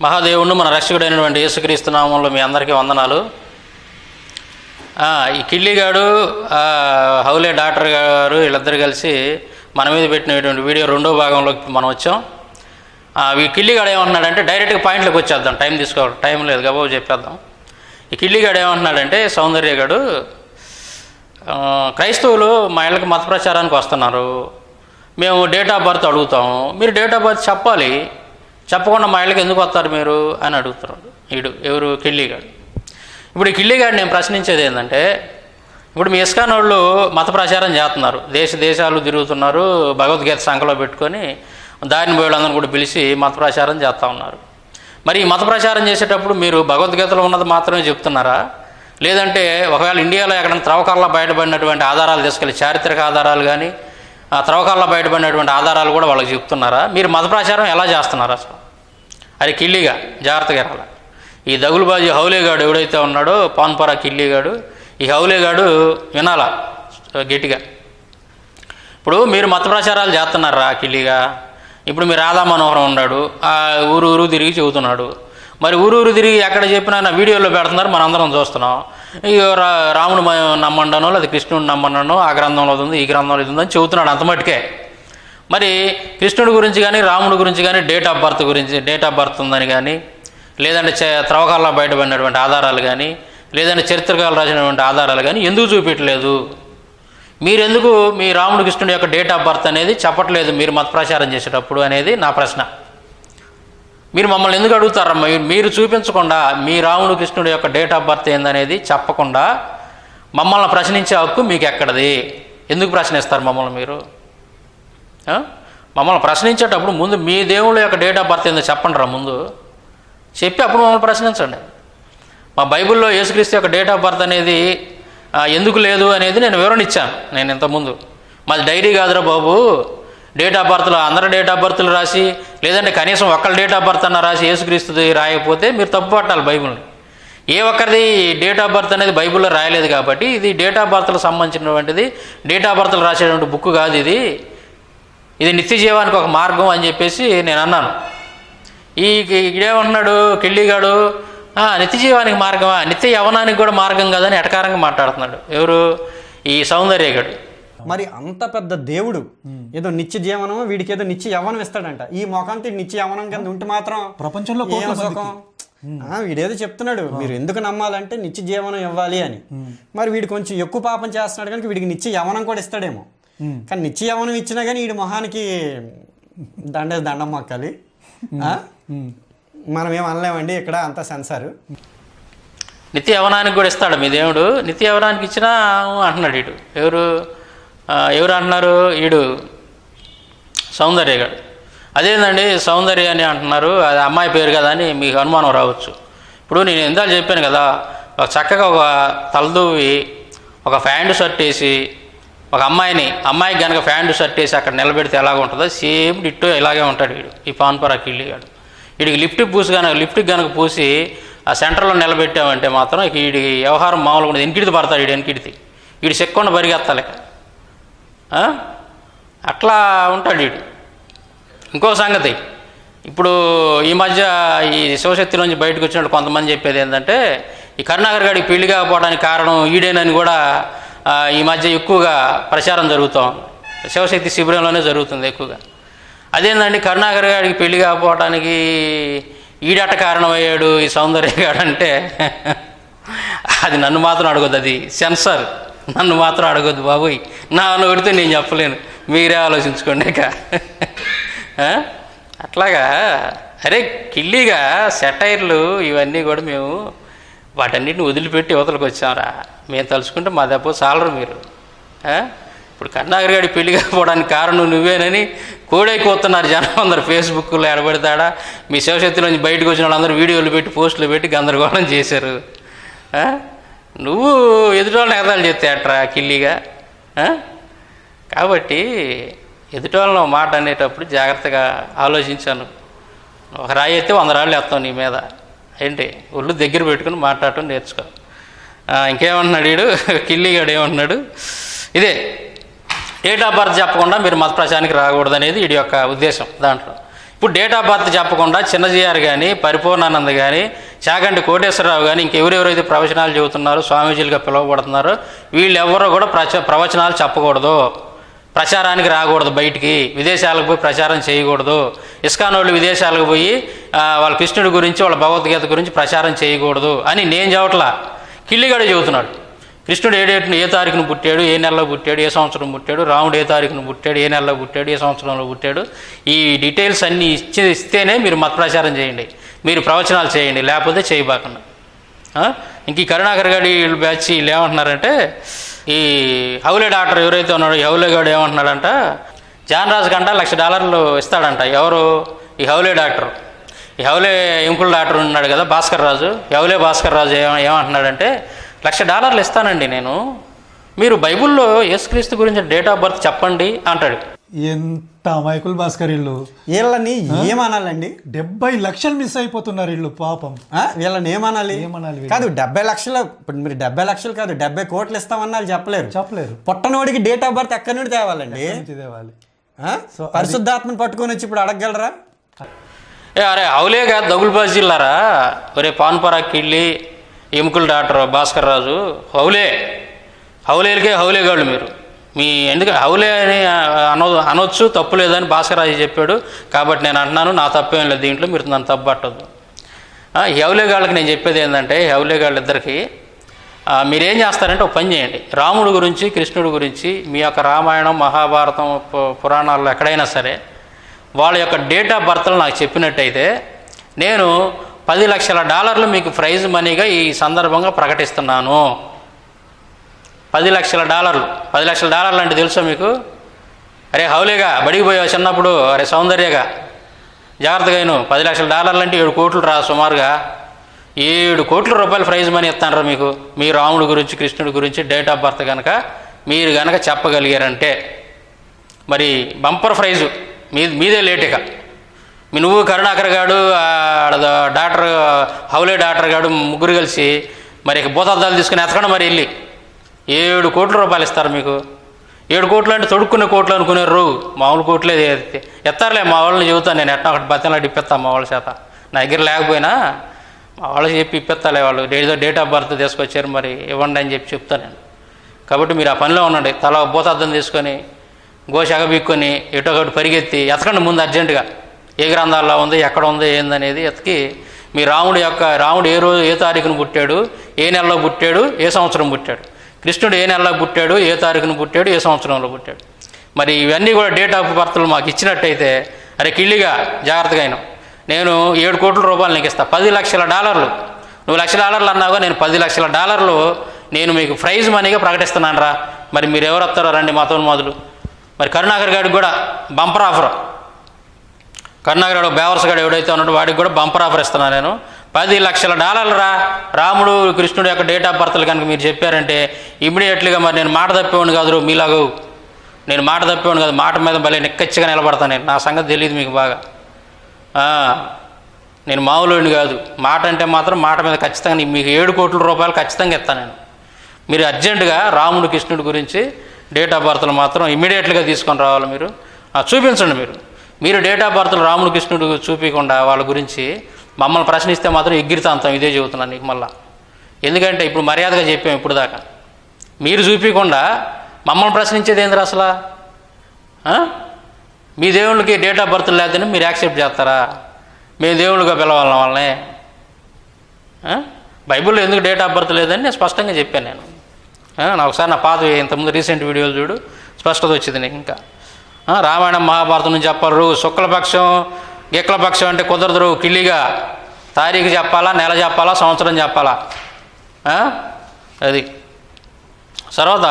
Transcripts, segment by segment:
మహాదేవుడు మన రక్షకుడైనటువంటి యేసుక్రీస్తు నామంలో మీ అందరికీ వందనాలు. ఈ కిల్లిగాడు హౌలే డాక్టర్ గారు వీళ్ళిద్దరు కలిసి మన మీద పెట్టినటువంటి వీడియో రెండో భాగంలోకి మనం వచ్చాం. ఈ కిల్లిగాడు ఏమంటున్నాడంటే, డైరెక్ట్గా పాయింట్లోకి వచ్చేద్దాం, టైం లేదు గబాబు చెప్పేద్దాం. ఈ కిల్లిగాడు ఏమంటున్నాడంటే, సౌందర్యగాడు క్రైస్తవులు మా ఇళ్ళకి మత ప్రచారానికి వస్తున్నారు, మేము డేట్ ఆఫ్ బర్త్ అడుగుతాము, మీరు డేట్ ఆఫ్ బర్త్ చెప్పాలి, చెప్పకుండా మా ఇళ్ళకి ఎందుకు వస్తారు మీరు అని అడుగుతున్నాడు ఎవరు కిల్లిగాడు. ఇప్పుడు ఈ కిల్లిగాడు నేను ప్రశ్నించేది ఏంటంటే, ఇప్పుడు మీ ఇస్కాన్ వాళ్ళు మత ప్రచారం చేస్తున్నారు, దేశాలు తిరుగుతున్నారు, భగవద్గీత సంఖలో పెట్టుకొని దారిని పోయేళ్ళందరూ కూడా పిలిచి మత ప్రచారం చేస్తూ ఉన్నారు. మరి ఈ మత ప్రచారం చేసేటప్పుడు మీరు భగవద్గీతలో ఉన్నది మాత్రమే చెప్తున్నారా, లేదంటే ఒకవేళ ఇండియాలో ఎక్కడైనా త్రవ్వకాల్లో బయటపడినటువంటి ఆధారాలు తీసుకెళ్ళి చారిత్రక ఆధారాలు కానీ త్రవ్వకాల్లో బయటపడినటువంటి ఆధారాలు కూడా వాళ్ళకి చెప్తున్నారా? మీరు మత ప్రచారం ఎలా చేస్తున్నారు అసలు? అది కిల్లిగా జాగ్రత్తగా రాల. ఈ దగులుబాజీ హౌలేగాడు ఎవడైతే ఉన్నాడో, పాన్పరా కిల్లిగాడు, ఈ హౌలేగాడు వినాలా గట్టిగా. ఇప్పుడు మీరు మత ప్రచారాలు చేస్తున్నారా కిల్లిగా? ఇప్పుడు మీరు రాధా మనోహరం ఉన్నాడు, ఊరు తిరిగి చెబుతున్నాడు. మరి ఊరు తిరిగి ఎక్కడ చెప్పినా నా వీడియోలో పెడుతున్నారు, మనందరం చూస్తున్నాం. ఇక రాముడు నమ్మండనో లేదా కృష్ణుడు నమ్మండనో, ఆ గ్రంథంలో ఉంది, ఈ గ్రంథంలో ఇది ఉందని చెబుతున్నాడు అంత మట్టుకే. మరి కృష్ణుడి గురించి కానీ రాముడి గురించి కానీ డేట్ ఆఫ్ బర్త్ ఉందని కానీ, లేదంటే త్రవ్వకాల్లో బయటపడినటువంటి ఆధారాలు కానీ, లేదంటే చరిత్రకాలు రాసినటువంటి ఆధారాలు కానీ ఎందుకు చూపించలేదు? మీరెందుకు మీ రాముడు కృష్ణుడి యొక్క డేట్ ఆఫ్ బర్త్ అనేది చెప్పట్లేదు మీరు మత ప్రచారం చేసేటప్పుడు అనేది నా ప్రశ్న. మీరు మమ్మల్ని ఎందుకు అడుగుతారమ్మా? మీరు చూపించకుండా మీ రాముడు కృష్ణుడి యొక్క డేట్ ఆఫ్ బర్త్ ఏందనేది చెప్పకుండా మమ్మల్ని ప్రశ్నించే హక్కు మీకు ఎక్కడది? ఎందుకు ప్రశ్నిస్తారు మమ్మల్ని? మీరు మమ్మల్ని ప్రశ్నించేటప్పుడు ముందు మీ దేవుళ్ళ యొక్క డేట్ ఆఫ్ బర్త్ ఏందో చెప్పండి ముందు, చెప్పి అప్పుడు మమ్మల్ని ప్రశ్నించండి. మా బైబిల్లో యేసుక్రీస్తు యొక్క డేట్ ఆఫ్ బర్త్ అనేది ఎందుకు లేదు అనేది నేను వివరణ ఇచ్చాను. నేను ఇంతకుముందు మాది డైరీ కాదురా బాబు, డేట్ ఆఫ్ బర్త్లో అందరి డేట్ ఆఫ్ బర్త్లు రాసి, లేదంటే కనీసం ఒక్కళ్ళ డేట్ ఆఫ్ బర్త్ అన్న రాసి యేసుక్రీస్తుది రాయకపోతే మీరు తప్పు పట్టాలి బైబిల్ని. ఏ ఒక్కరిది డేట్ ఆఫ్ బర్త్ అనేది బైబిల్లో రాయలేదు కాబట్టి ఇది డేట్ ఆఫ్ బర్త్లకు సంబంధించినటువంటిది, డేట్ ఆఫ్ బర్త్లు రాసేటువంటి బుక్ కాదు ఇది నిత్య జీవానికి ఒక మార్గం అని చెప్పేసి నేను అన్నాను. ఇదేమన్నాడు కిల్లిగాడు, నిత్య జీవానికి మార్గమా, నిత్య యవనానికి కూడా మార్గం కాదని ఎటకారంగా మాట్లాడుతున్నాడు ఎవరు? ఈ సౌందర్యగాడు. మరి అంత పెద్ద దేవుడు ఏదో నిత్య జీవనం, వీడికి ఏదో నిత్య యవనం ఇస్తాడంట. ఈ మొఖంతో నిత్య యవనం కింద ఉంటే మాత్రం ప్రపంచంలో సుఖం. వీడేదో చెప్తున్నాడు, మీరు ఎందుకు నమ్మాలంటే నిత్య జీవనం ఇవ్వాలి అని. మరి వీడు కొంచెం ఎక్కువ పాపం చేస్తున్నాడు కనుక వీడికి నిత్య యవనం కూడా ఇస్తాడేమో. కానీ నిత్య యవనం ఇచ్చినా కానీ వీడి మొహానికి దండం మొక్కాలి. మనం ఏం అనలేమండి, ఇక్కడ అంతా సెన్సారు. నిత్య యవనానికి కూడా ఇస్తాడు మీ దేవుడు, నిత్య యవనానికి ఇచ్చినా అంటున్నాడు ఎవరు అంటున్నారు? సౌందర్యగాడు. అదేందండి సౌందర్య అని అంటున్నారు, అది అమ్మాయి పేరు కదా అని మీకు అనుమానం రావచ్చు. ఇప్పుడు నేను ఇందాక చెప్పాను కదా, ఒక చక్కగా ఒక తలదూవి ఒక ప్యాంటు షర్ట్ వేసి ఒక అమ్మాయికి కనుక ప్యాంటు షర్ట్ వేసి అక్కడ నిలబెడితే ఎలాగ ఉంటుందో సేమ్ డిట్టో ఇలాగే ఉంటాడు ఈ పాన్పరా కిల్లిగాడు. వీడికి లిఫ్ట్కి కనుక పూసి ఆ సెంటర్లో నిలబెట్టామంటే మాత్రం వీడి వ్యవహారం మామూలుగా ఉండదు. ఎనికిడిది పడతాడు వీడు చెక్కకుండా పరిగెత్తాలి, అట్లా ఉంటాడు ఇంకో సంగతి, ఇప్పుడు ఈ మధ్య ఈ శివశక్తి నుంచి బయటకు వచ్చినట్టు కొంతమంది చెప్పేది ఏంటంటే, ఈ కరుణాకర్ గారికి పెళ్లి కాకపోవడానికి కారణం ఈడేనని కూడా ఈ మధ్య ఎక్కువగా ప్రచారం జరుగుతాం. శివశక్తి శిబిరంలోనే జరుగుతుంది ఎక్కువగా. అదేంటండి కరుణాకర్ గారికి పెళ్లి కాకపోవడానికి ఈడట కారణమయ్యాడు ఈ సౌందర్యగాడు అంటే, అది నన్ను మాత్రం అడగొద్దు, అది సెన్సర్. నన్ను మాత్రం అడగొద్దు బాబోయ్, నా నోడితే నేను చెప్పలేను, మీరే ఆలోచించుకోండి. ఇక అట్లాగా అరే కిల్లిగా సెటైర్లు ఇవన్నీ కూడా మేము వాటన్నిటిని వదిలిపెట్టి యువతలకు వచ్చాంరా. మేము తలుచుకుంటే మా దెబ్బ చాలరు మీరు. ఇప్పుడు కరుణాకర్ గారి పెళ్లి కాకపోవడానికి కారణం నువ్వేనని కోడైపోతున్నారు జనం అందరు. ఫేస్బుక్లో ఎడబెడతాడా, మీ శివశక్తిలోంచి బయటకు వచ్చిన వాళ్ళందరూ వీడియోలు పెట్టి పోస్టులు పెట్టి గందరగోళం చేశారు. నువ్వు ఎదుటోళ్ళని ఎగదాలు చెప్తే అట్రా కిల్లిగా. కాబట్టి ఎదుటోళ్ళని మాట అనేటప్పుడు జాగ్రత్తగా ఆలోచించాను. ఒక రాయి అయితే 100 రాళ్ళు వేస్తాం నీ మీద. ఏంటి ఒళ్ళు దగ్గర పెట్టుకుని మాట్లాడటం నేర్చుకో. ఇంకేమంటున్నాడు కిల్లిగాడు ఏమంటున్నాడు, ఇదే డేట్ ఆఫ్ బర్త్ చెప్పకుండా మీరు మత ప్రచారానికి రాకూడదు అనేది వీడి యొక్క ఉద్దేశం. దాంట్లో ఇప్పుడు డేట్ ఆఫ్ బర్త్ చెప్పకుండా చిన్నజీఆర్ కానీ, పరిపూర్ణానంద్ కానీ, చాగంటి కోటేశ్వరరావు కానీ, ఇంకెవరెవరైతే ప్రవచనాలు చెబుతున్నారో, స్వామీజీలుగా పిలువబడుతున్నారో వీళ్ళెవరో కూడా ప్రవచనాలు చెప్పకూడదు, ప్రచారానికి రాకూడదు, బయటికి విదేశాలకు పోయి ప్రచారం చేయకూడదు. ఇస్కాన్ వాళ్ళు విదేశాలకు పోయి వాళ్ళ కృష్ణుడి గురించి, వాళ్ళ భగవద్గీత గురించి ప్రచారం చేయకూడదు అని నేను చెప్పట్లా, కిల్లిగాడే చెబుతున్నాడు. కృష్ణుడు ఏ తారీఖును పుట్టాడు, ఏ నెలలో పుట్టాడు, ఏ సంవత్సరం పుట్టాడు, రాముడు ఏ తారీఖును పుట్టాడు, ఏ నెలలో పుట్టాడు, ఏ సంవత్సరంలో పుట్టాడు, ఈ డీటెయిల్స్ అన్నీ ఇస్తేనే మీరు మత ప్రచారం చేయండి, మీరు ప్రవచనాలు చేయండి, లేకపోతే చేయబాకండి. ఇంక ఈ కరుణాకర్ గారి వీళ్ళు బ్యాచ్ వీళ్ళు ఏమంటున్నారంటే, ఈ హౌలే డాక్టర్ ఎవరైతే ఉన్నాడో ఈ హౌలే గారు ఏమంటున్నాడంట, జాన్ రాజు కంట $1,00,000 ఇస్తాడంట. ఎవరు? ఈ హౌలే డాక్టర్. ఈ హౌలే ఇంకుల డాక్టర్ ఉన్నాడు కదా, భాస్కర్ రాజు, హౌలే భాస్కర్ రాజు ఏమంటున్నాడంటే, $1,00,000 ఇస్తానండి నేను, మీరు బైబిల్లో యేసుక్రీస్తు గురించి డేట్ ఆఫ్ బర్త్ చెప్పండి అంటాడు. ఎంత అమాయకులు భాస్కర్ వీళ్ళు. వీళ్ళని ఏమనాలండి? 70 లక్షలు మిస్ అయిపోతున్నారు వీళ్ళు పాపం. వీళ్ళని ఏమనాలి? కాదు 70 లక్షలు, ఇప్పుడు మీరు 70 లక్షలు కాదు 70 కోట్లు ఇస్తామన్నా చెప్పలేరు. పుట్టనోడికి డేట్ ఆఫ్ బర్త్ ఎక్కడి నుండి తేవాలండి? పరిశుద్ధాత్మని పట్టుకొని వచ్చి ఇప్పుడు అడగగలరా? అరే హౌలేగా దగులుబాజీ జిల్లారా, ఒరే పాన్పరాకి వెళ్ళి ఎముకల డాక్టర్ భాస్కర్ రాజు, హౌలేలకే హౌలేగాళ్ళు మీరు. మీ ఎందుకు హౌలే అని అనొచ్చు, తప్పు లేదని భాస్కర్ రాజు చెప్పాడు కాబట్టి నేను అంటున్నాను, నా తప్పేం లేదు దీంట్లో, మీరు నన్ను తప్పు పట్టద్దు. ఈ హౌలేగాళ్ళకి నేను చెప్పేది ఏంటంటే, హౌలేగాళ్ళిద్దరికి మీరేం చేస్తారంటే ఒక పని చేయండి, రాముడు గురించి, కృష్ణుడి గురించి మీ యొక్క రామాయణం, మహాభారతం, పురాణాల్లో ఎక్కడైనా సరే వాళ్ళ యొక్క డేట్ ఆఫ్ బర్త్లు నాకు చెప్పినట్టయితే నేను $10 లక్షల మీకు ప్రైజ్ మనీగా ఈ సందర్భంగా ప్రకటిస్తున్నాను. $10 లక్షల అంటే తెలుసా మీకు? అరే హౌలేగా బడికి పోయావు చిన్నప్పుడు, అరే సౌందర్యగా జాగ్రత్తగా అయిను, $10 లక్షల అంటే 7 కోట్లు రా, సుమారుగా 7 కోట్ల రూపాయలు ప్రైజ్ మనీ ఇస్తానరా మీకు, మీ రాముడి గురించి, కృష్ణుడి గురించి డేట్ ఆఫ్ బర్త్ కనుక మీరు కనుక చెప్పగలిగారంటే. మరి బంపర్ ప్రైజు మీదే లేటుగా. నువ్వు కరుణాకర్ గాడు డాక్టర్ హౌలే డాక్టర్ గాడు ముగ్గురు కలిసి మరి భూతార్థాలు తీసుకుని ఎత్తకండి, మరి వెళ్ళి 7 కోట్ల రూపాయలు ఇస్తారు మీకు. 7 కోట్లు అంటే తొడుక్కునే కోట్లు అనుకునేరు, మామూలు కోట్లే ఎత్తారులే. మా వాళ్ళని చెబుతాను నేను, ఎట్లా ఒకటి బతిలాంటి ఇప్పిస్తాను మా వాళ్ళ చేత, నా దగ్గర లేకపోయినా మా వాళ్ళకి చెప్పి ఇప్పిస్తాలే. వాళ్ళు డేట్ ఆఫ్ బర్త్ తీసుకొచ్చారు, మరి ఇవ్వండి అని చెప్తాను నేను. కాబట్టి మీరు ఆ పనిలో ఉండండి, తల భూతార్థం తీసుకొని గోషగబీక్కొని ఎటో ఒకటి పరిగెత్తి ఎతకండి ముందు అర్జెంటుగా, ఏ గ్రంథాల్లో ఉంది, ఎక్కడ ఉంది, ఏందనేది ఎతికి మీ రాముడు ఏ తారీఖును పుట్టాడు, ఏ నెలలో పుట్టాడు, ఏ సంవత్సరం పుట్టాడు, కృష్ణుడు ఏ నెలలో పుట్టాడు, ఏ తారీఖును పుట్టాడు, ఏ సంవత్సరంలో పుట్టాడు, మరి ఇవన్నీ కూడా డేట్ ఆఫ్ బర్త్లు మాకు ఇచ్చినట్టయితే, అరే కిళ్ళిగా జాగ్రత్తగా అయినా నేను 7 కోట్ల రూపాయలు నీకు ఇస్తాను. $10 లక్షల నువ్వు $1,00,000 అన్నావుగా, నేను $10 లక్షల నేను మీకు ప్రైజ్ మనీగా ప్రకటిస్తున్నాను రా. మరి మీరు ఎవరు వస్తారో రండి మాతో మొదలు. మరి కరుణాకర్ గారికి కూడా బంపర్ ఆఫర్, కరుణాకర్ గారు బేవర్స్ గారు ఎవడైతే ఉన్నాడో వాడికి కూడా బంపర్ ఆఫర్ ఇస్తున్నాను నేను. $10 లక్షల రా, రాముడు కృష్ణుడు యొక్క డేట్ ఆఫ్ బర్త్లు కనుక మీరు చెప్పారంటే ఇమ్మీడియట్లీగా మరి నేను మాట తప్పేవాడిని కాదు, మీలాగో నేను మాట తప్పేవాడిని కాదు, మాట మీద భలే నిక్కచ్చిగా నిలబడతాను నేను. నా సంగతి తెలియదు మీకు బాగా, నేను మామూలుని కాదు. మాట అంటే మాత్రం మాట మీద ఖచ్చితంగా మీకు 7 కోట్ల రూపాయలు ఖచ్చితంగా ఇస్తాను నేను. మీరు అర్జెంటుగా రాముడు కృష్ణుడి గురించి డేట్ ఆఫ్ బర్త్లు మాత్రం ఇమ్మీడియట్గా తీసుకొని రావాలి. మీరు చూపించండి. మీరు డేట్ ఆఫ్ బర్త్లు రాముడు కృష్ణుడు చూపించకుండా వాళ్ళ గురించి మమ్మల్ని ప్రశ్నిస్తే మాత్రం ఎగిరితాంతాం. ఇదే చెబుతున్నాను నీకు మళ్ళా. ఎందుకంటే ఇప్పుడు మర్యాదగా చెప్పాము ఇప్పుడు దాకా. మీరు చూపించకుండా మమ్మల్ని ప్రశ్నించేది ఏంది అసలు? మీ దేవుళ్ళకి డేట్ ఆఫ్ బర్త్ లేదని మీరు యాక్సెప్ట్ చేస్తారా? మేము దేవుళ్ళుగా పిలవాలని వాళ్ళని? బైబిల్లో ఎందుకు డేట్ ఆఫ్ బర్త్ లేదని నేను స్పష్టంగా చెప్పాను నేను. నా ఒకసారి నా పాత ఇంతకుముందు రీసెంట్ వీడియోలు చూడు, స్పష్టత వచ్చింది నీకు. ఇంకా రామాయణం మహాభారతం నుంచి చెప్పరు. శుక్లపక్షం గిక్లపక్షం అంటే కుదరదు. కిల్లిగా తారీఖు చెప్పాలా, నెల చెప్పాలా, సంవత్సరం చెప్పాలా, అది. తర్వాత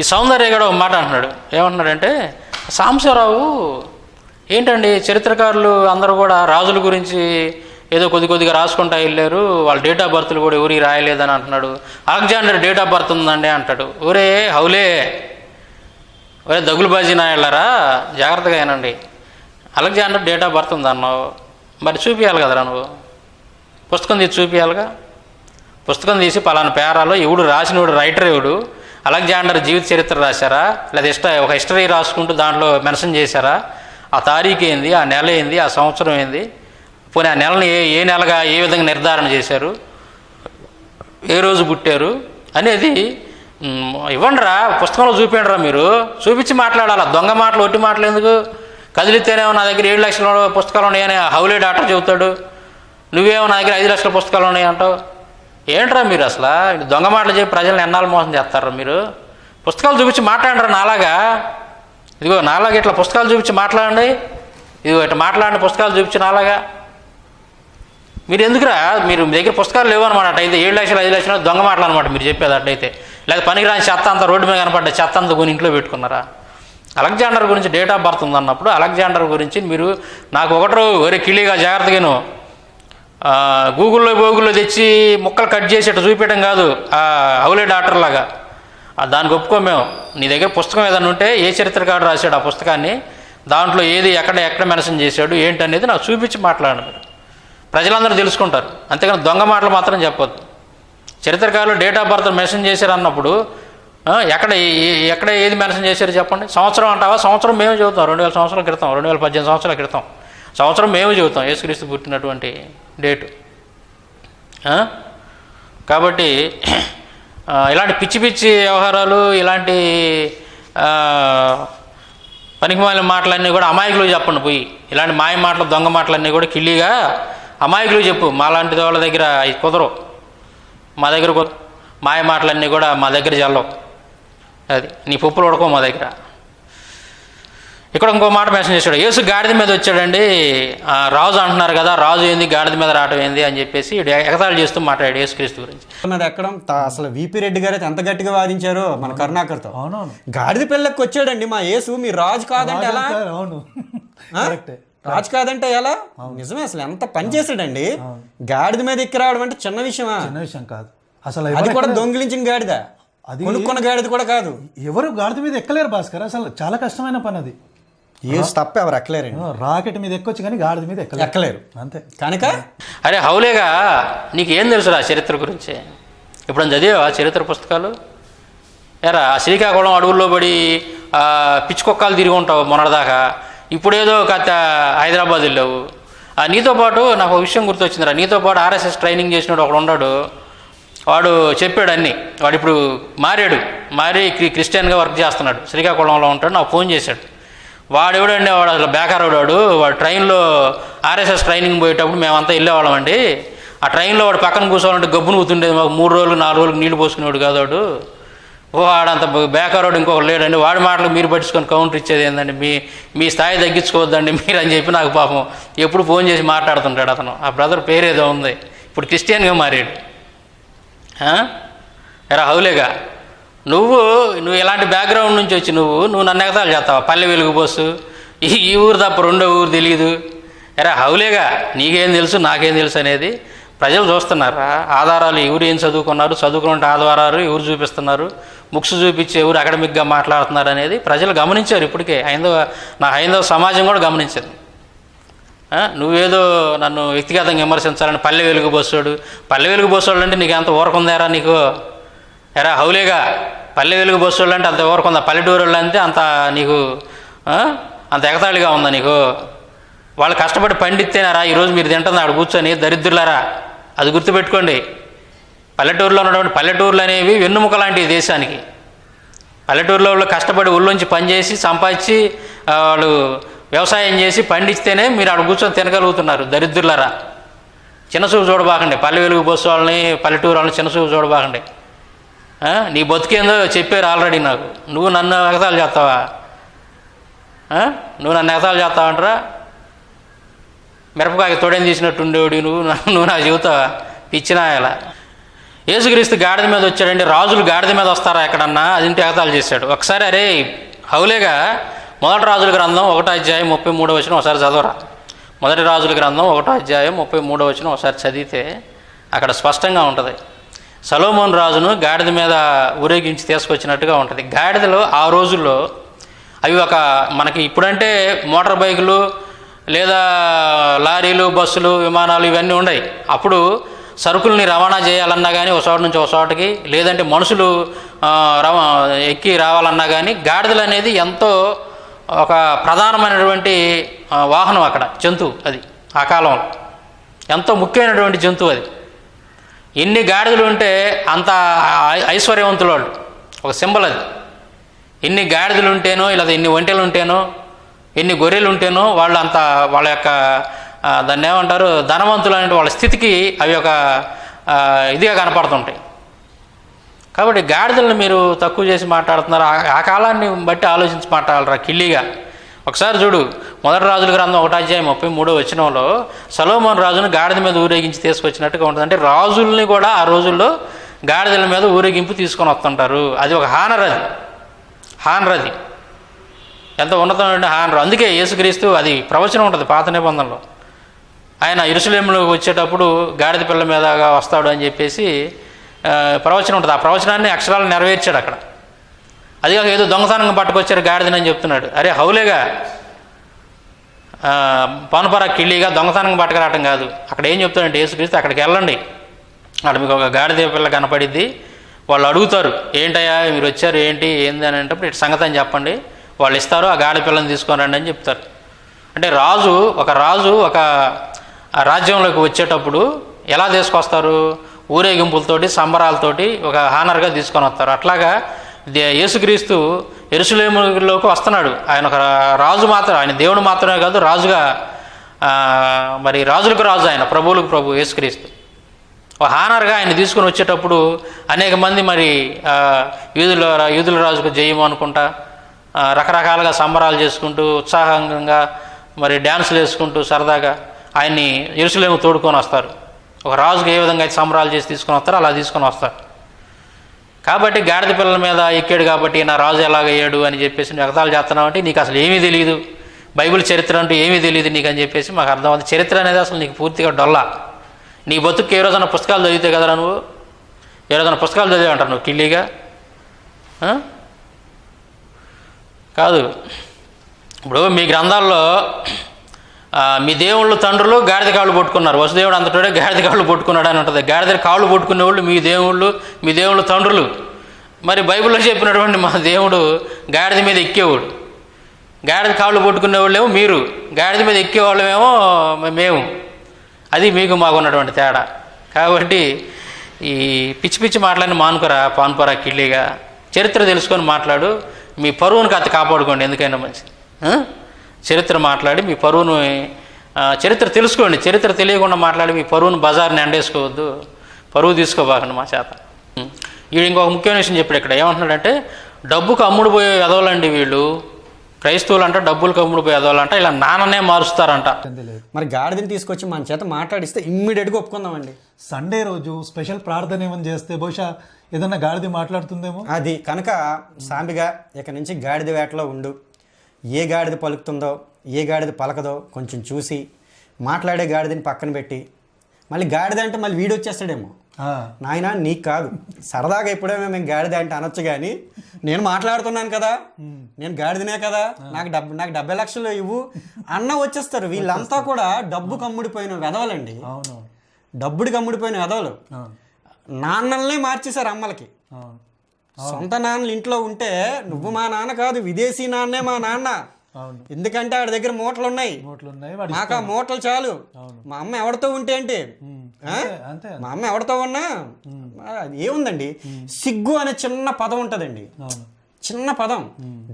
ఈ సౌందర్య కూడా ఒక మాట అంటున్నాడు. ఏమంటున్నాడంటే, సాంబశివరావు ఏంటండి చరిత్రకారులు అందరూ కూడా రాజుల గురించి ఏదో కొద్దిగా రాసుకుంటా వెళ్ళారు, వాళ్ళ డేట్ ఆఫ్ బర్త్లు కూడా ఎవరికి రాయలేదని అంటున్నాడు. అలెగ్జాండర్ డేట్ ఆఫ్ బర్త్ ఉందండి అంటాడు. ఒరే హౌలే, ఒరే దగులుబాజీ నాయళ్ళారా, జాగ్రత్తగా అయినండి. అలెగ్జాండర్ డేట్ ఆఫ్ బర్త్ ఉందన్నావు, మరి చూపించాలి కదరా నువ్వు. పుస్తకం తీసి చూపించాలిగా. పుస్తకం తీసి పలానా పేరాలో ఎవడు రాసినవాడు, రైటర్ ఎవడు, అలెగ్జాండర్ జీవిత చరిత్ర రాశారా, లేదా ఒక హిస్టరీ రాసుకుంటూ దాంట్లో మెన్షన్ చేశారా, ఆ తారీఖు ఏంది, ఆ నెల ఏంది, ఆ సంవత్సరం ఏంది, పోనీ ఆ నెలని ఏ నెలగా ఏ విధంగా నిర్ధారణ చేశారు, ఏ రోజు పుట్టారు అనేది ఇవ్వండిరా, పుస్తకంలో చూపించరా. మీరు చూపించి మాట్లాడాలి. దొంగ మాటలు, ఒట్టి మాటలు ఎందుకు? కదిలితేనేమో నా దగ్గర 7 లక్షల పుస్తకాలు ఉన్నాయని హౌలే డాక్టర్ చెబుతాడు, నువ్వేమో నా దగ్గర 5 లక్షల పుస్తకాలు ఉన్నాయి అంటావు. ఏంట్రా మీరు అసలు దొంగ మాటలు చెప్పి ప్రజలను ఎన్నాళ్ళు మోసం చేస్తారా మీరు? పుస్తకాలు చూపించి మాట్లాడరా. నాలాగా ఇదిగో నాలాగా ఇట్లా పుస్తకాలు చూపించి మాట్లాడండి, ఇదిగో ఇట్లా మాట్లాడిన పుస్తకాలు చూపించి నాలాగా. మీరు ఎందుకురా, మీరు మీ దగ్గర పుస్తకాలు లేవు అనమాట. అట్టయితే 7 లక్షలు 5 లక్షలు దొంగ మాటలు అనమాట మీరు చెప్పేది. అట్టయితే లేదా పనికిరాని చెత్త అంతా రోడ్డు మీద కనపడ్డ చెత్త అంతా కొని ఇంట్లో పెట్టుకున్నారా? అలెగ్జాండర్ గురించి డేట్ ఆఫ్ బర్త్ ఉందన్నప్పుడు అలెగ్జాండర్ గురించి మీరు నాకు ఒకటో వేరే కిళ్ళిగా జాగ్రత్తగాను గూగుల్లో తెచ్చి ముక్కలు కట్ చేసి అట్లా చూపించడం కాదు, హౌలే డాక్టర్ లాగా. దానికి ఒప్పుకో మేము. నీ దగ్గర పుస్తకం ఏదైనా ఉంటే ఏ చరిత్రకారుడు రాశాడు ఆ పుస్తకాన్ని, దాంట్లో ఏది ఎక్కడ మెన్షన్ చేశాడు ఏంటనేది నాకు చూపించి మాట్లాడండి. మీరు ప్రజలందరూ తెలుసుకుంటారు. అంతేకాని దొంగ మాటలు మాత్రం చెప్పొద్దు. చరిత్రకారులు డేట్ ఆఫ్ బర్త్ మెన్షన్ చేశారు అన్నప్పుడు ఎక్కడ ఏది మెన్షన్ చేశారు చెప్పండి. సంవత్సరం అంటావా? సంవత్సరం మేము చెబుతాం 2000 సంవత్సరాల క్రితం, 2018 సంవత్సరాల క్రితం సంవత్సరం మేము చెబుతాం, యేసుక్రీస్తు పుట్టినటువంటి డేటు. కాబట్టి ఇలాంటి పిచ్చి పిచ్చి వ్యవహారాలు, ఇలాంటి పనికిమాలిన మాటలన్నీ కూడా అమాయకులు చెప్పండి. పోయి ఇలాంటి మాయ మాటలు, దొంగ మాటలన్నీ కూడా కిల్లిగా అమాయకులు చెప్పు. మాలాంటి వాళ్ళ దగ్గర కుదరవు. మా దగ్గర మాయ మాటలన్నీ కూడా మా దగ్గర చల్లవు. అది నీ పప్పులు ఉడకవు మా దగ్గర. ఇక్కడ ఇంకో మాట మెన్షన్ చేశాడు, యేసు గాడిద మీద వచ్చాడండి, రాజు అంటున్నారు కదా, రాజు ఏంది గాడిద మీద రావడం ఏంది అని చెప్పేసి ఎగతాళి చేస్తూ మాట్లాడాడు యేసుక్రీస్తు గురించి. ఎక్కడం అసలు విపి రెడ్డి గారు అయితే ఎంత గట్టిగా వాదించారో మన కరుణాకర్తో. అవునవును, గాడిద పిల్లకి వచ్చాడండి మా యేసు, మీరు రాజు కాదంటే ఎలా? అవును, రాజు కాదంటే ఎలా? నిజమే, అసలు ఎంత పని చేశాడండి. గాడిద మీద ఎక్కి రావడం అంటే చిన్న విషయమా? చిన్న విషయం కాదు అసలు. అది కూడా దొంగిలించిన గాడిద, అది కొనుక్కున్న గాడిద కూడా కాదు. ఎవరు గాడిద మీద ఎక్కలేరు భాస్కర్, అసలు చాలా కష్టమైన పని అది. యేసు తప్ప ఎవరు ఎక్కలేరండి. రాకెట్ మీద ఎక్కొచ్చు కానీ గాడిద మీద ఎక్కలేరు అంతే. కనుక అరే హౌలేగా, నీకేం తెలుసురా చరిత్ర గురించి? ఇప్పుడు చదివావా చరిత్ర పుస్తకాలు? ఎరా శ్రీకాకుళం అడవుల్లో పడి పిచ్చుకొక్కలు తిరిగి ఉంటావు మొన్నటిదాకా, ఇప్పుడేదో కథ హైదరాబాద్ వెళ్ళావు. నీతో పాటు నాకు ఒక విషయం గుర్తొచ్చిందిరా, నీతో పాటు ఆర్ఎస్ఎస్ ట్రైనింగ్ చేసినాడు ఒకడు ఉన్నాడు, వాడు చెప్పాడు అన్నీ. వాడు ఇప్పుడు మారి క్రిస్టియన్గా వర్క్ చేస్తున్నాడు, శ్రీకాకుళంలో ఉంటాడు. నాకు ఫోన్ చేశాడు. వాడు ఎవడండి, వాడు అసలు బేకారోడు. వాడు ట్రైన్లో ఆర్ఎస్ఎస్ ట్రైనింగ్ పోయేటప్పుడు మేమంతా వెళ్ళేవాళ్ళం అండి. ఆ ట్రైన్లో వాడు పక్కన కూర్చోవాలంటే గబ్బును ఊతుండేది. మాకు 3 రోజులు 4 రోజులు నీళ్లు పోసుకునేవాడు కాదు వాడు. వాడంత బేకారోడు ఇంకొకరు లేడండి. వాడి మాటలు మీరు పట్టించుకొని కౌంటర్ ఇచ్చేది ఏందండి, మీ స్థాయి తగ్గించుకోవద్దండి మీరు అని చెప్పి నాకు పాపం ఎప్పుడు ఫోన్ చేసి మాట్లాడుతుంటాడు అతను. ఆ బ్రదర్ పేరేదో ఉంది, ఇప్పుడు క్రిస్టియన్గా మారాడు. ఎరా హౌలేగా, నువ్వు ఇలాంటి బ్యాక్గ్రౌండ్ నుంచి వచ్చి నువ్వు నన్ను ఎగతాలు చేస్తావా? పల్లె వెలుగు బస్సు, ఈ ఊరు తప్ప రెండో ఊరు తెలియదు. ఎరా హౌలేగా, నీకేం తెలుసు నాకేం తెలుసు అనేది ప్రజలు చూస్తున్నారా? ఆధారాలు ఎవరు ఏం చదువుకున్న ఆధారాలు ఎవరు చూపిస్తున్నారు, బుక్స్ చూపించి ఎవరు అకాడమిక్గా మాట్లాడుతున్నారు అనేది ప్రజలు గమనించారు. ఇప్పటికే హైందవ సమాజం కూడా గమనించింది. నువ్వేదో నన్ను వ్యక్తిగతంగా విమర్శించాలని పల్లె వెలుగు బస్సోడు అంటే నీకు ఎంత ఊరకుందారా నీకు? ఎరా హౌలేగా, పల్లె వెలుగు బస్సోళ్ళు అంటే అంత ఊరకుందా? పల్లెటూరు అంటే అంత నీకు అంత ఎగతాళిగా ఉందా నీకు? వాళ్ళు కష్టపడి పండితేనారా ఈరోజు మీరు తింటుంది ఆడ కూర్చొని? దరిద్రులారా, అది గుర్తుపెట్టుకోండి. పల్లెటూరులో ఉన్నటువంటి పల్లెటూర్లు అనేవి వెన్నుముక లాంటివి దేశానికి. పల్లెటూరులో వాళ్ళు కష్టపడి ఊళ్ళోంచి పనిచేసి సంపాదించి వాళ్ళు వ్యవసాయం చేసి పండిస్తేనే మీరు ఆడ కూర్చొని తినగలుగుతున్నారు. దరిద్రులారా, చిన్నచూపు చూడబాకండి. పల్లె వెలుగు బస్సు వాళ్ళని, పల్లెటూరు వాళ్ళని చిన్నచూపు చూడబాకండి. నీ బతుకేందో చెప్పారు ఆల్రెడీ నాకు. నువ్వు నన్ను ఎగతాలు చేస్తావా? నువ్వు నన్ను ఎగతాలు చేస్తావంటరా? మిరపకాయ తోడేం తీసినట్టు ఉండేవాడు నువ్వు నాకు చెబుతావా? పిచ్చినా ఇలా. యేసుక్రీస్తు గాడిద మీద వచ్చాడండి, రాజులు గాడిద మీద వస్తారా ఎక్కడన్నా? అదింటి ఎగతాలు చేశాడు. ఒకసారి అరే హౌలేగా, మొదటి రాజుల గ్రంథం 1వ అధ్యాయం 33వ వచనం ఒకసారి చదవరా. మొదటి రాజుల గ్రంథం 1వ అధ్యాయం 33వ వచనం ఒకసారి చదివితే అక్కడ స్పష్టంగా ఉంటుంది. సొలొమోను రాజును గాడిద మీద ఊరేగించి తీసుకొచ్చినట్టుగా ఉంటుంది. గాడిదలు ఆ రోజుల్లో అవి మనకి ఇప్పుడంటే మోటార్ బైకులు లేదా లారీలు, బస్సులు, విమానాలు ఇవన్నీ ఉన్నాయి. అప్పుడు సరుకుల్ని రవాణా చేయాలన్నా కానీ ఒక చోట నుంచి ఒక చోటకి, లేదంటే మనుషులు ఎక్కి రావాలన్నా కానీ గాడిదలు అనేది ఎంతో ఒక ప్రధానమైనటువంటి వాహనం అక్కడ, జంతువు అది ఆ కాలంలో ఎంతో ముఖ్యమైనటువంటి జంతువు అది. ఎన్ని గాడిదలు ఉంటే అంత ఐశ్వర్యవంతులు వాళ్ళు, ఒక సింబల్ అది. ఎన్ని గాడిదలు ఉంటేనో లేదా ఎన్ని ఒంటెలు ఉంటేనో ఎన్ని గొర్రెలు ఉంటేనో వాళ్ళు అంత వాళ్ళ యొక్క దాన్ని ఏమంటారు ధనవంతులు అనే వాళ్ళ స్థితికి అవి ఒక ఇదిగా కనపడుతుంటాయి. కాబట్టి గాడిదలను మీరు తక్కువ చేసి మాట్లాడుతున్నారు. ఆ కాలాన్ని బట్టి ఆలోచించి మాట్లాడరా కిల్లీగా. ఒకసారి చూడు, మొదటి రాజుల గ్రంథం 1:33 సొలొమోను రాజును గాడిద మీద ఊరేగించి తీసుకొచ్చినట్టుగా ఉంటుంది. అంటే రాజుల్ని కూడా ఆ రోజుల్లో గాడిదల మీద ఊరేగింపు తీసుకొని వస్తుంటారు. అది ఒక హానర్, అది ఎంత ఉన్నతమైన హానర్. అందుకే యేసుక్రీస్తు, అది ప్రవచనం ఉంటుంది పాత నిబంధనలో, ఆయన యెరూషలేములోకి వచ్చేటప్పుడు గాడిద పిల్ల మీదగా వస్తాడు అని చెప్పేసి ప్రవచనం ఉంటుంది. ఆ ప్రవచనాన్ని అక్షరాలు నెరవేర్చాడు అక్కడ. అది కాక ఏదో దొంగతనంగా పట్టుకొచ్చారు గాడిదని చెప్తున్నాడు. అరే హౌలేగా పానుపరా కిళ్ళీగా దొంగతనంగా పట్టుకురావటం కాదు. అక్కడ ఏం చెప్తాడంటే యేసుక్రీస్తు, అక్కడికి వెళ్ళండి, అక్కడ మీకు ఒక గాడిద పిల్ల కనపడిద్ది, వాళ్ళు అడుగుతారు ఏంటయ్యా మీరు వచ్చారు ఏంటి ఏంది అని అంటే ఇటు సంగతి అని చెప్పండి, వాళ్ళు ఇస్తారు, ఆ గాడిద పిల్లని తీసుకొని రండి అని చెప్తారు. అంటే ఒక రాజు ఒక రాజ్యంలోకి వచ్చేటప్పుడు ఎలా తీసుకొస్తారు? ఊరేగింపులతోటి సంబరాలతోటి ఒక హానర్గా తీసుకొని వస్తారు. అట్లాగా యేసుక్రీస్తు యెరూషలేములోకి వస్తున్నాడు. ఆయన ఒక రాజు మాత్రం, ఆయన దేవుడు మాత్రమే కాదు, రాజుగా, మరి రాజులకు రాజు, ఆయన ప్రభువులకు ప్రభు యేసుక్రీస్తు. ఒక హానర్గా ఆయన తీసుకొని వచ్చేటప్పుడు అనేక మంది మరి యూదుల రాజుకు జయం అనుకుంటా రకరకాలుగా సంబరాలు చేసుకుంటూ ఉత్సాహంగా మరి డ్యాన్సులు వేసుకుంటూ సరదాగా ఆయన్ని యెరూషలేముకు తోడుకొని వస్తారు. ఒక రాజుకు ఏ విధంగా అయితే సంబరాలు చేసి తీసుకొని వస్తారో అలా తీసుకొని వస్తారు. కాబట్టి గాడిద పిల్లల మీద ఎక్కాడు కాబట్టి నా రాజు ఎలాగయ్యాడు అని చెప్పేసి నువ్వు ఎగతాళి చేస్తున్నావు అంటే నీకు అసలు ఏమీ తెలియదు, బైబిల్ చరిత్ర అంటూ ఏమీ తెలియదు నీకు అని చెప్పేసి మాకు అర్థమవుతుంది. చరిత్ర అనేది అసలు నీకు పూర్తిగా డొల్లా. నీ బతుకు ఏ రోజైనా పుస్తకాలు చదివితే కదరా నువ్వు, ఏ రోజైనా పుస్తకాలు చదివే అంటారు నువ్వు కిల్లీగా కాదు. ఇప్పుడు మీ గ్రంథాల్లో మీ దేవుళ్ళు తండ్రులు గాడిద కాళ్ళు పట్టుకున్నారు, వసుదేవుడు అంతటోడే గాడిద కాళ్ళు పట్టుకున్నాడు అని ఉంటుంది. గాడిద కాళ్ళు పట్టుకునేవాళ్ళు మీ దేవుళ్ళు తండ్రులు. మరి బైబిల్లో చెప్పినటువంటి మా దేవుడు గాడిద మీద ఎక్కేవాడు, గాడిద కాళ్ళు పట్టుకునేవాళ్ళేమో మీరు, గాడిద మీద ఎక్కేవాళ్ళమేమో మేము. అది మీకు మాకు ఉన్నటువంటి తేడా. కాబట్టి ఈ పిచ్చి పిచ్చి మాటలని మానుకోరా పాన్పరా కిల్లీగా. చరిత్ర తెలుసుకొని మాట్లాడు, మీ పరువును కాస్త కాపాడుకోండి, ఎందుకైనా మంచిది. చరిత్ర మాట్లాడి మీ పరువును, చరిత్ర తెలుసుకోండి. చరిత్ర తెలియకుండా మాట్లాడి మీ పరువును బజార్ని ఎండేసుకోవద్దు, పరువు తీసుకోబాకండి మా చేత. వీడు ఇంకొక ముఖ్యమైన విషయం చెప్పాడు ఇక్కడ. ఏమంటున్నాడంటే డబ్బుకు అమ్ముడుపోయే ఎదవలండి వీళ్ళు, క్రైస్తవులు అంట డబ్బులకు అమ్ముడుపోయే ఎదవాలంట, ఇలా నాన్ననే మారుస్తారంట. మరి గాడిదని తీసుకొచ్చి మన చేత మాట్లాడిస్తే ఇమ్మీడియట్గా ఒప్పుకుందామండి. సండే రోజు స్పెషల్ ప్రార్థన ఏమని చేస్తే బహుశా ఏదన్నా గాడిద మాట్లాడుతుందేమో. అది కనుక సాంబిగా ఇక నుంచి గాడిద వేటలో ఉండు. ఏ గాడిద పలుకుతుందో ఏ గాడిద పలకదో కొంచెం చూసి మాట్లాడే గాడిదని పక్కన పెట్టి, మళ్ళీ గాడిద అంటే మళ్ళీ వీడు వచ్చేస్తాడేమో, నాయన నీకు కాదు, సరదాగా ఎప్పుడేమో మేము గాడిద అంటే అనొచ్చు, కానీ నేను మాట్లాడుతున్నాను కదా, నేను గాడిదనే కదా, నాకు 70 లక్షలు ఇవ్వు అన్న వచ్చేస్తారు. వీళ్ళంతా కూడా డబ్బు కమ్ముడిపోయిన వెధవలండి. డబ్బుడి కమ్ముడిపోయిన వెధవలు. నాన్నల్నే మార్చేశారు అమ్మలకి. సొంత నాన్నలు ఇంట్లో ఉంటే నువ్వు మా నాన్న కాదు, విదేశీ నాన్నే మా నాన్న. ఎందుకంటే ఆడి దగ్గర మూటలు ఉన్నాయి, మాకు ఆ మూటలు చాలు. మా అమ్మ ఎవరితో ఉంటే ఏంటి, మా అమ్మ ఎవరితో ఉన్నా ఏముందండి. సిగ్గు అనే చిన్న పదం ఉంటుందండి, చిన్న పదం.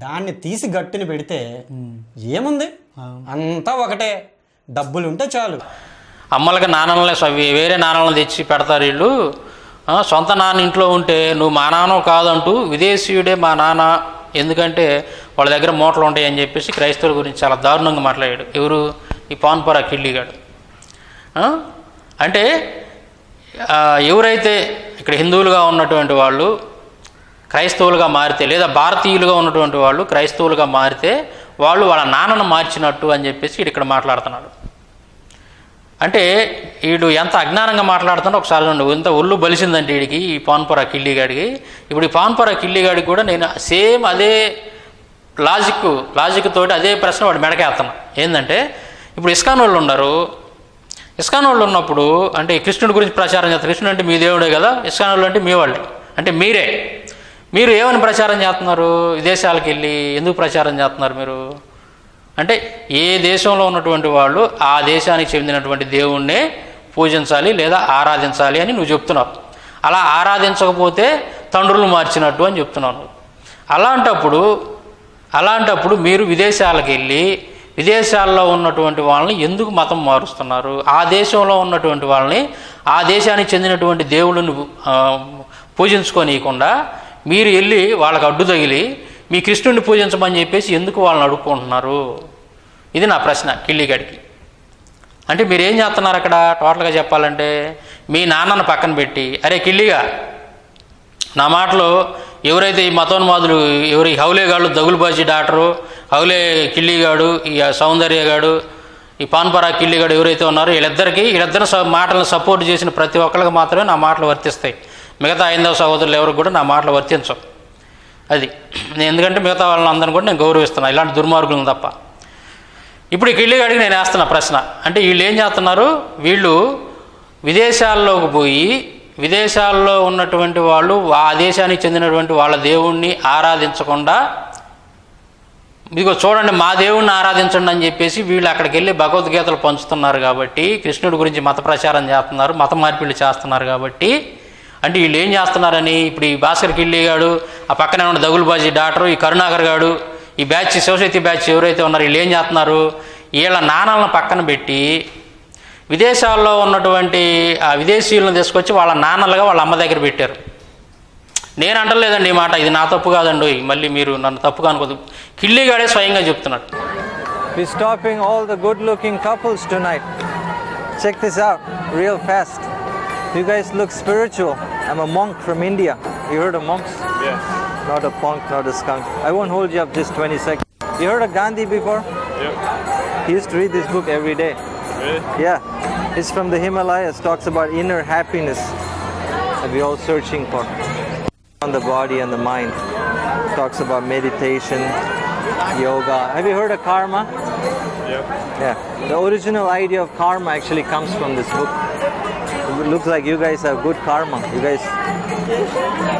దాన్ని తీసి గట్టుని పెడితే ఏముంది, అంతా ఒకటే, డబ్బులు ఉంటే చాలు. అమ్మలకి నాన్నలే వేరే నాన్నలను తెచ్చి పెడతారు వీళ్ళు. సొంత నాన్న ఇంట్లో ఉంటే నువ్వు మా నాన్న కాదంటూ విదేశీయుడే మా నాన్న, ఎందుకంటే వాళ్ళ దగ్గర మూటలు ఉంటాయి అని చెప్పేసి క్రైస్తవుల గురించి చాలా దారుణంగా మాట్లాడాడు. ఎవరు? ఈ పాన్పరా కిల్లీగాడు. అంటే ఎవరైతే ఇక్కడ హిందువులుగా ఉన్నటువంటి వాళ్ళు క్రైస్తవులుగా మారితే, లేదా భారతీయులుగా ఉన్నటువంటి వాళ్ళు క్రైస్తవులుగా మారితే వాళ్ళు వాళ్ళ నాన్నను మార్చినట్టు అని చెప్పేసి ఇక్కడ మాట్లాడుతున్నాడు. అంటే వీడు ఎంత అజ్ఞానంగా మాట్లాడుతుంటే ఒకసారి చూడండి. ఎంత ఒళ్ళు బలిసిందంటే వీడికి, ఈ పాన్పరా కిల్లీగాడికి. ఇప్పుడు ఈ పాన్పరా కిల్లీగాడికి కూడా నేను సేమ్ అదే లాజిక్ తోటి అదే ప్రశ్న వాడు మెడకేస్తున్నా. ఏంటంటే ఇప్పుడు ఇస్కాన్ వాళ్ళు ఉన్నారు, ఇస్కాన్ వాళ్ళు ఉన్నప్పుడు అంటే కృష్ణుడి గురించి ప్రచారం చేస్తారు. కృష్ణుడు అంటే మీ దేవుడే కదా, ఇస్కాన్ వాళ్ళు అంటే మీ వాళ్ళే, అంటే మీరే. మీరు ఏమని ప్రచారం చేస్తున్నారు? విదేశాలకు వెళ్ళి ఎందుకు ప్రచారం చేస్తున్నారు మీరు అంటే, ఏ దేశంలో ఉన్నటువంటి వాళ్ళు ఆ దేశానికి చెందినటువంటి దేవుణ్ణే పూజించాలి లేదా ఆరాధించాలి అని నువ్వు చెప్తున్నావు. అలా ఆరాధించకపోతే తండ్రులు మార్చినట్టు అని చెప్తున్నాను. అలాంటప్పుడు మీరు విదేశాలకు వెళ్ళి విదేశాల్లో ఉన్నటువంటి వాళ్ళని ఎందుకు మతం మారుస్తున్నారు? ఆ దేశంలో ఉన్నటువంటి వాళ్ళని ఆ దేశానికి చెందినటువంటి దేవుళ్ళని పూజించుకోనీయకుండా మీరు వెళ్ళి వాళ్ళకి అడ్డు తగిలి మీ కృష్ణుడిని పూజించమని చెప్పేసి ఎందుకు వాళ్ళని అడుక్కుంటున్నారు? ఇది నా ప్రశ్న కిళ్ళిగాడికి. అంటే మీరేం చేస్తున్నారు అక్కడ? టోటల్గా చెప్పాలంటే మీ నాన్నను పక్కన పెట్టి, అరే కిళ్ళిగా, నా మాటలు ఎవరైతే ఈ మతోన్మాదులు ఈ హౌలేగాళ్ళు, దగులుబాజీ డాక్టరు, హౌలే కిళ్ళిగాడు, ఈ సౌందర్యగాడు, ఈ పాన్పరా కిళ్ళిగాడు ఎవరైతే ఉన్నారో వీళ్ళిద్దరి మాటలను సపోర్ట్ చేసిన ప్రతి ఒక్కరికి మాత్రమే నా మాటలు వర్తిస్తాయి. మిగతా 5వ సహోదరులు ఎవరికి కూడా నా మాటలు వర్తించవు. అది ఎందుకంటే మిగతా వాళ్ళందరినీ కూడా నేను గౌరవిస్తున్నాను, ఇలాంటి దుర్మార్గులను తప్ప. ఇప్పుడు ఈ కిళ్ళిగాడికి నేను వేస్తున్న ప్రశ్న అంటే, వీళ్ళు ఏం చేస్తున్నారు? వీళ్ళు విదేశాల్లోకి పోయి విదేశాల్లో ఉన్నటువంటి వాళ్ళు ఆ దేశానికి చెందినటువంటి వాళ్ళ దేవుణ్ణి ఆరాధించకుండా, ఇదిగో చూడండి మా దేవుణ్ణి ఆరాధించండి అని చెప్పేసి వీళ్ళు అక్కడికి వెళ్ళి భగవద్గీతలు పంచుతున్నారు కాబట్టి, కృష్ణుడి గురించి మత ప్రచారం చేస్తున్నారు, మత మార్పిళ్ళు చేస్తున్నారు కాబట్టి, అంటే వీళ్ళు ఏం చేస్తున్నారని ఇప్పుడు ఈ భాస్కర్ కిళ్ళిగాడు, ఆ పక్కనే ఉన్న దగులుబాజీ డాక్టరు, ఈ కరుణాకర్ గాడు, ఈ బ్యాచ్ శివశక్తి బ్యాచ్ ఎవరైతే ఉన్నారో వీళ్ళు ఏం చేస్తున్నారు? వీళ్ళ నాన్నలను పక్కన పెట్టి విదేశాల్లో ఉన్నటువంటి ఆ విదేశీయులను తీసుకొచ్చి వాళ్ళ నాన్నలుగా వాళ్ళ అమ్మ దగ్గర పెట్టారు. నేను అంటలేదండి ఈ మాట, ఇది నా తప్పు కాదండి, మళ్ళీ మీరు నన్ను తప్పుగా అనుకోదు. కిళ్ళిగాడే స్వయంగా చెప్తున్నాడు. We're stopping all the good-looking couples tonight. Check this out, real fast. You guys look spiritual. I'm a monk from India. You heard of monks? Yes. Not a punk, not a skunk. I won't hold you up just 20 seconds. You heard of Gandhi before? Yep. He used to read this book every day. Really? Yeah. It's from the Himalayas. Talks about inner happiness that we're all searching for. On the body and the mind. Talks about meditation, yoga. Have you heard of karma? Yep. Yeah. The original idea of karma actually comes from this book. It looks like you guys have good karma. You guys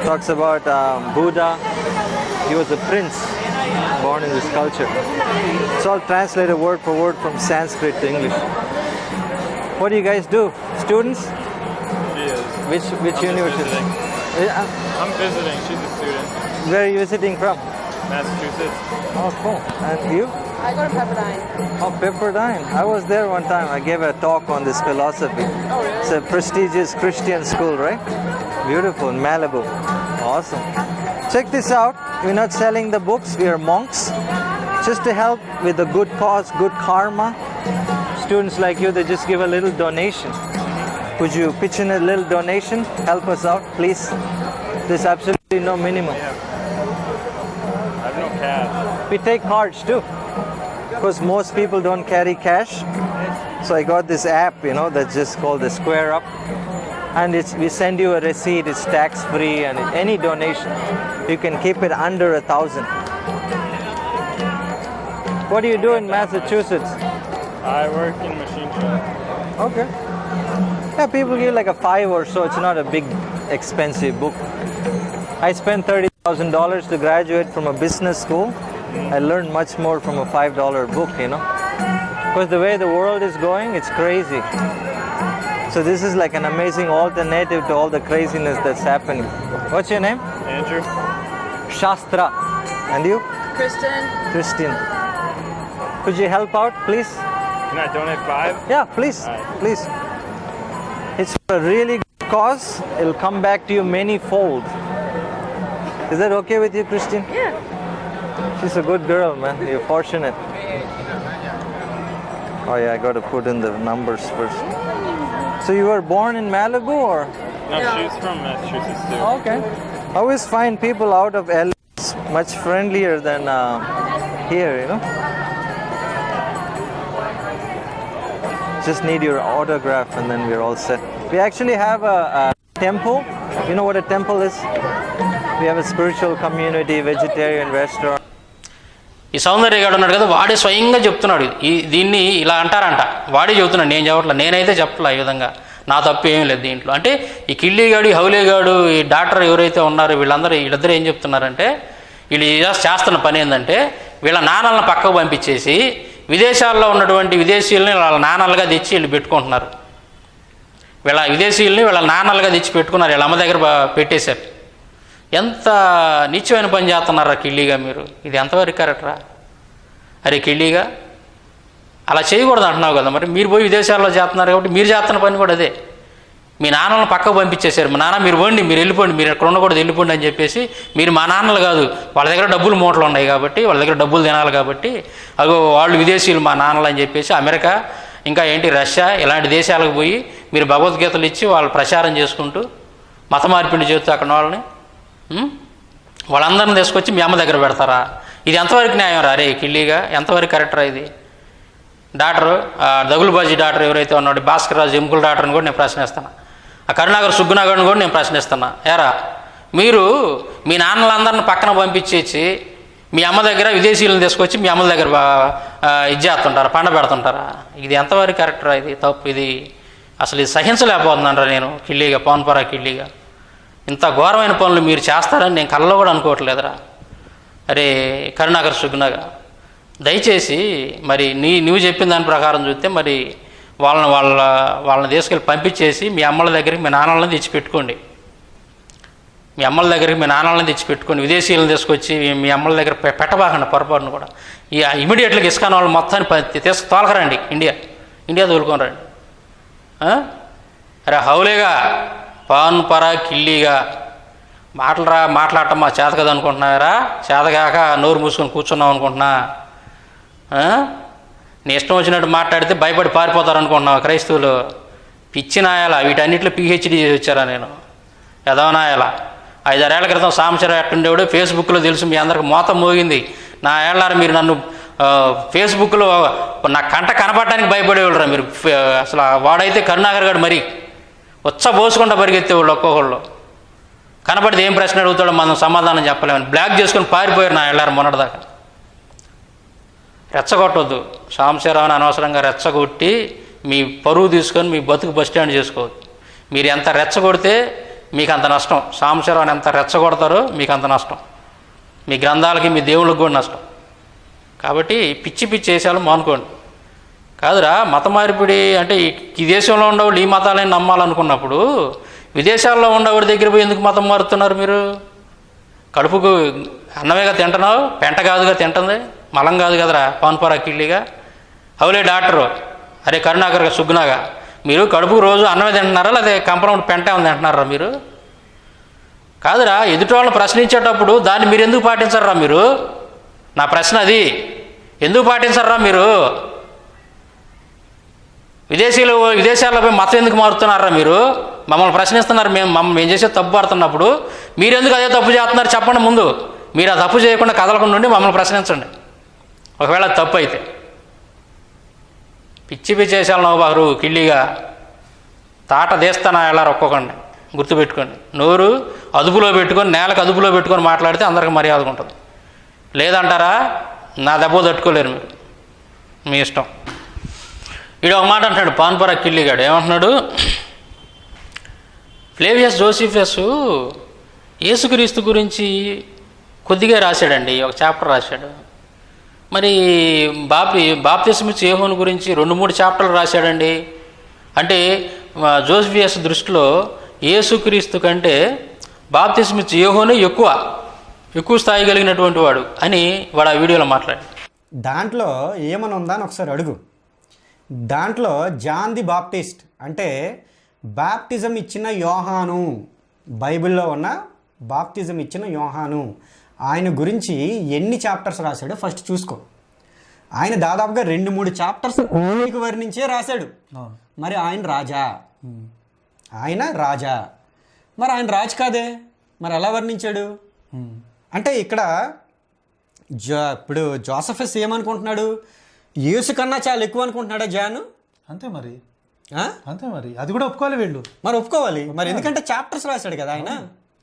talks about Buddha. He was a prince born in this culture. It's all translated word for word from Sanskrit to English. What do you guys do? Students? She is. Which I'm university? visiting. I'm visiting. She's a student. Where are you visiting from? Massachusetts. Oh, cool. And you? I go to Pepperdine. Oh, Pepperdine. I was there one time. I gave a talk on this philosophy. Oh, really? It's a prestigious Christian school, right? Beautiful in Malibu. Awesome. Check this out. We're not selling the books. We are monks. Just to help with the good cause, good karma. Students like you, they just give a little donation. Could you pitch in a little donation? Help us out, please. There's absolutely no minimum. I have no cash. We take cards too, because most people don't carry cash. So I got this app, that's just called the Square Up, and we send you a receipt. It's tax free, and any donation, you can keep it under 1,000. What do you do in Massachusetts? I work in machine shop. Okay. Yeah, people give like a 5 or so. It's not a big, expensive book. I spent $30,000 to graduate from a business school. I learned much more from a $5 book, Because the way the world is going, it's crazy. So this is like an amazing alternative to all the craziness that's happening. What's your name? Andrew? Shastra. And you? Kristen. Christian. Could you help out, please? Can I donate 5? Yeah, please. Alright. Please. It's a really good cause. It'll come back to you many-fold. Is that okay with you, Christian? Yeah. She's a good girl, man. You're fortunate. Oh yeah, I got to put in the numbers first. So you were born in Malibu, or? No, she's from Massachusetts too. Okay. I always find people out of LA much friendlier than here, Just need your autograph and then we're all set. We actually have a temple. You know what a temple is? We have a spiritual community, vegetarian restaurant. ఈ సౌందర్యగాడు ఉన్నాడు కదా, వాడే స్వయంగా చెప్తున్నాడు దీన్ని ఇలా అంటారంట. వాడే చెబుతున్నాడు, నేను చెప్పట్లా, నేనైతే చెప్పట్లా ఈ విధంగా. నా తప్పు ఏం లేదు దీంట్లో. అంటే ఈ కిల్లీగాడు, ఈ హౌలేగాడు, ఈ డాక్టర్ ఎవరైతే ఉన్నారో వీళ్ళిద్దరూ ఏం చెప్తున్నారంటే, వీళ్ళు చేస్తున్న పని ఏంటంటే వీళ్ళ నాన్నలను పక్కకు పంపించేసి విదేశాల్లో ఉన్నటువంటి విదేశీయుల్ని వాళ్ళ నాన్నలుగా తెచ్చి వీళ్ళు పెట్టుకుంటున్నారు. విదేశీయుల్ని వీళ్ళ నాన్నలుగా తెచ్చి పెట్టుకున్నారు, వీళ్ళ అమ్మ దగ్గర పెట్టేశారు. ఎంత నీచమైన పని చేస్తున్నారా కిల్లీగా మీరు? ఇది ఎంతవరకు కరెక్టరా? అరే కిల్లీగా అలా చేయకూడదు అంటున్నావు కదా, మరి మీరు పోయి విదేశాల్లో చేస్తున్నారు కాబట్టి మీరు చేస్తున్న పని కూడా అదే. మీ నాన్నలను పక్కకు పంపించేశారు. మా నాన్న మీరు పోండి, మీరు వెళ్ళిపోండి, మీరు ఎక్కడ ఉండకూడదు, వెళ్ళిపోండి అని చెప్పేసి. మీరు మా నాన్నలు కాదు, వాళ్ళ దగ్గర డబ్బులు మూటలు ఉన్నాయి కాబట్టి, వాళ్ళ దగ్గర డబ్బులు తినాలి కాబట్టి, అగో వాళ్ళు విదేశీయులు మా నాన్నలు అని చెప్పేసి అమెరికా, ఇంకా రష్యా ఇలాంటి దేశాలకు పోయి మీరు భగవద్గీతలు ఇచ్చి వాళ్ళు ప్రచారం చేసుకుంటూ మత మార్పిడి చేస్తూ అక్కడ వాళ్ళందరిని తీసుకొచ్చి మీ అమ్మ దగ్గర పెడతారా? ఇది ఎంతవరకు న్యాయం రా? అరే కిల్లీగా ఎంతవరకు కరెక్టరా ఇది? డాక్టరు దగులుబాజీ డాక్టర్ ఎవరైతే ఉన్నాడో భాస్కర్ రాజు ఎముకల డాక్టర్ని కూడా నేను ప్రశ్నిస్తాను, ఆ కరుణాకర్ సుగ్గునాగర్ని కూడా నేను ప్రశ్నిస్తున్నా. ఏరా మీరు మీ నాన్నలందరిని పక్కన పంపించేసి మీ అమ్మ దగ్గర విదేశీయులను తీసుకొచ్చి మీ అమ్మల దగ్గర ఇది చేస్తుంటారా, పండ పెడుతుంటారా? ఇది ఎంతవరకు కరెక్టరా? ఇది తప్పు. ఇది అసలు ఇది సహించలేకపోతున్నారా నేను కిల్లీగా, పవన్పరా కిల్లీగా. ఇంత ఘోరమైన పనులు మీరు చేస్తారని నేను కళ్ళలో కూడా అనుకోవట్లేదురా. అరే కరుణాకర్ సుగ్గునాగా, దయచేసి మరి నువ్వు చెప్పిన దాని ప్రకారం చూస్తే మరి వాళ్ళని తీసుకెళ్ళి పంపించేసి మీ అమ్మల దగ్గరికి మీ నాన్నలను తెచ్చిపెట్టుకోండి. మీ అమ్మల దగ్గరికి మీ నాన్నలను తెచ్చిపెట్టుకోండి. విదేశీయులను తీసుకొచ్చి మీ అమ్మల దగ్గర పెట్టబాకండి పొరపాటును కూడా. ఇమీడియట్గా ఇస్కాన్ వాళ్ళు మొత్తాన్ని తోలకరండి, ఇండియా తోలుకొని. అరే హౌలేగా, పవన్పరా కిల్లీగా మాట్లాడటం మా చేత కదా అనుకుంటున్నారా? చేతగాక నోరు మూసుకొని కూర్చున్నాం అనుకుంటున్నా? నీ ఇష్టం వచ్చినట్టు మాట్లాడితే భయపడి పారిపోతారు అనుకుంటున్నావు క్రైస్తవులు? పిచ్చి నాయాల, వీటన్నిటిలో పిహెచ్డీ చేసి వచ్చారా నేను? ఎదవనాయాల. 5-6 ఏళ్ల క్రితం సాంబశివరావు ఎట్టుండేవాడు ఫేస్బుక్లో తెలుసు, మీ అందరికి మోతం మోగింది. నా ఏళ్ళారు మీరు నన్ను ఫేస్బుక్లో నా కంట కనపడటానికి భయపడేవాళ్ళరా మీరు. అసలు వాడైతే కరుణాకర్ గారు మరి పోసుకుంటా పరిగెత్తేవాళ్ళు. ఒక్కొక్కళ్ళు కనపడితే ఏం ప్రశ్న అడుగుతాడో మనం సమాధానం చెప్పలేమని బ్లాక్ చేసుకొని పారిపోయారు నా ఏళ్ళారు మొన్నటిదాకా. రెచ్చగొట్టవద్దు, సాంబశివరావుని అనవసరంగా రెచ్చగొట్టి మీ పరువు తీసుకొని మీ బతుకు బస్ స్టాండ్ చేసుకోవద్దు. మీరు ఎంత రెచ్చగొడితే మీకు అంత నష్టం. సాంబశివరావుని ఎంత రెచ్చగొడతారో మీకు అంత నష్టం. మీ గ్రంథాలకి మీ దేవుళ్ళకి కూడా నష్టం. కాబట్టి పిచ్చి వేసాలు మానుకోండి. కాదురా మత మార్పిడి అంటే ఈ దేశంలో ఉండేవాళ్ళు ఈ మతాలని నమ్మాలనుకున్నప్పుడు విదేశాల్లో ఉండేవాడి దగ్గర పోయి ఎందుకు మతం మారుతున్నారు మీరు? కడుపుకు అన్నమేగా తింటున్నావు, పెంట కాదుగా తింటుంది, మలం కాదు కదరా పవన్పరా కిల్లీగా. హౌలే డాక్టరు, అరే కరుణాకర్ సుగ్గునాగా, మీరు కడుపుకు రోజు అన్నమే తింటున్నారా లేదా కంపరం పెంట ఉంది తింటున్నారా మీరు? కాదురా ఎదుటి వాళ్ళని ప్రశ్నించేటప్పుడు దాన్ని మీరు ఎందుకు పాటించరా మీరు? నా ప్రశ్న అది, ఎందుకు పాటించరా మీరు? విదేశాల్లో పోయి మతం ఎందుకు మారుతున్నారా మీరు? మమ్మల్ని ప్రశ్నిస్తున్నారు, మేము చేసే తప్పు పడుతున్నప్పుడు మీరెందుకు అదే తప్పు చేస్తున్నారు చెప్పండి ముందు. మీరు ఆ తప్పు చేయకుండా కదలకుండా ఉండి మమ్మల్ని ప్రశ్నించండి ఒకవేళ తప్పు అయితే. పిచ్చి వేసాలు నవ్వబారు కిల్లీగా, తాట తీస్తానా ఎలా ఒక్కొక్కండి గుర్తుపెట్టుకోండి. నోరు అదుపులో పెట్టుకొని నేలకు అదుపులో పెట్టుకొని మాట్లాడితే అందరికి మర్యాద ఉంటుంది. లేదంటారా నా దెబ్బ తట్టుకోలేరు మీరు, మీ ఇష్టం. వీడు ఒక మాట అంటున్నాడు పవన్పరా కిల్లీగాడు, ఏమంటున్నాడు? ఫ్లేవియస్ జోసిఫస్ యేసుక్రీస్తు గురించి కొద్దిగా రాశాడండి, ఒక చాప్టర్ రాశాడు. మరి బాప్తిస్మిచ్చు యోహాను గురించి 2-3 చాప్టర్లు రాశాడండి. అంటే జోసిఫియస్ దృష్టిలో యేసుక్రీస్తు కంటే బాప్తిస్మిచ్చు యోహాను ఎక్కువ స్థాయి కలిగినటువంటి వాడు అని వాడు ఆ వీడియోలో మాట్లాడు. దాంట్లో ఏమని ఉందా అని ఒకసారి అడుగు. దాంట్లో జాన్ ది బాప్టిస్ట్ అంటే బాప్టిజం ఇచ్చిన యోహాను, బైబిల్లో ఉన్న బాప్టిజం ఇచ్చిన యోహాను, ఆయన గురించి ఎన్ని చాప్టర్స్ రాశాడో ఫస్ట్ చూసుకో. ఆయన దాదాపుగా 2-3 చాప్టర్స్ ఆయనకు వర్ణించే రాశాడు. మరి ఆయన రాజా, మరి ఆయన రాజు కాదే, మరి ఎలా వర్ణించాడు అంటే ఇక్కడ ఇప్పుడు జోసఫస్ ఏమనుకుంటున్నాడు? యేసు కన్నా చాలా ఎక్కువ అనుకుంటున్నాడా జాను? అంతే మరి అది కూడా ఒప్పుకోవాలి వీళ్ళు. మరి ఒప్పుకోవాలి మరి, ఎందుకంటే చాప్టర్స్ రాశాడు కదా ఆయన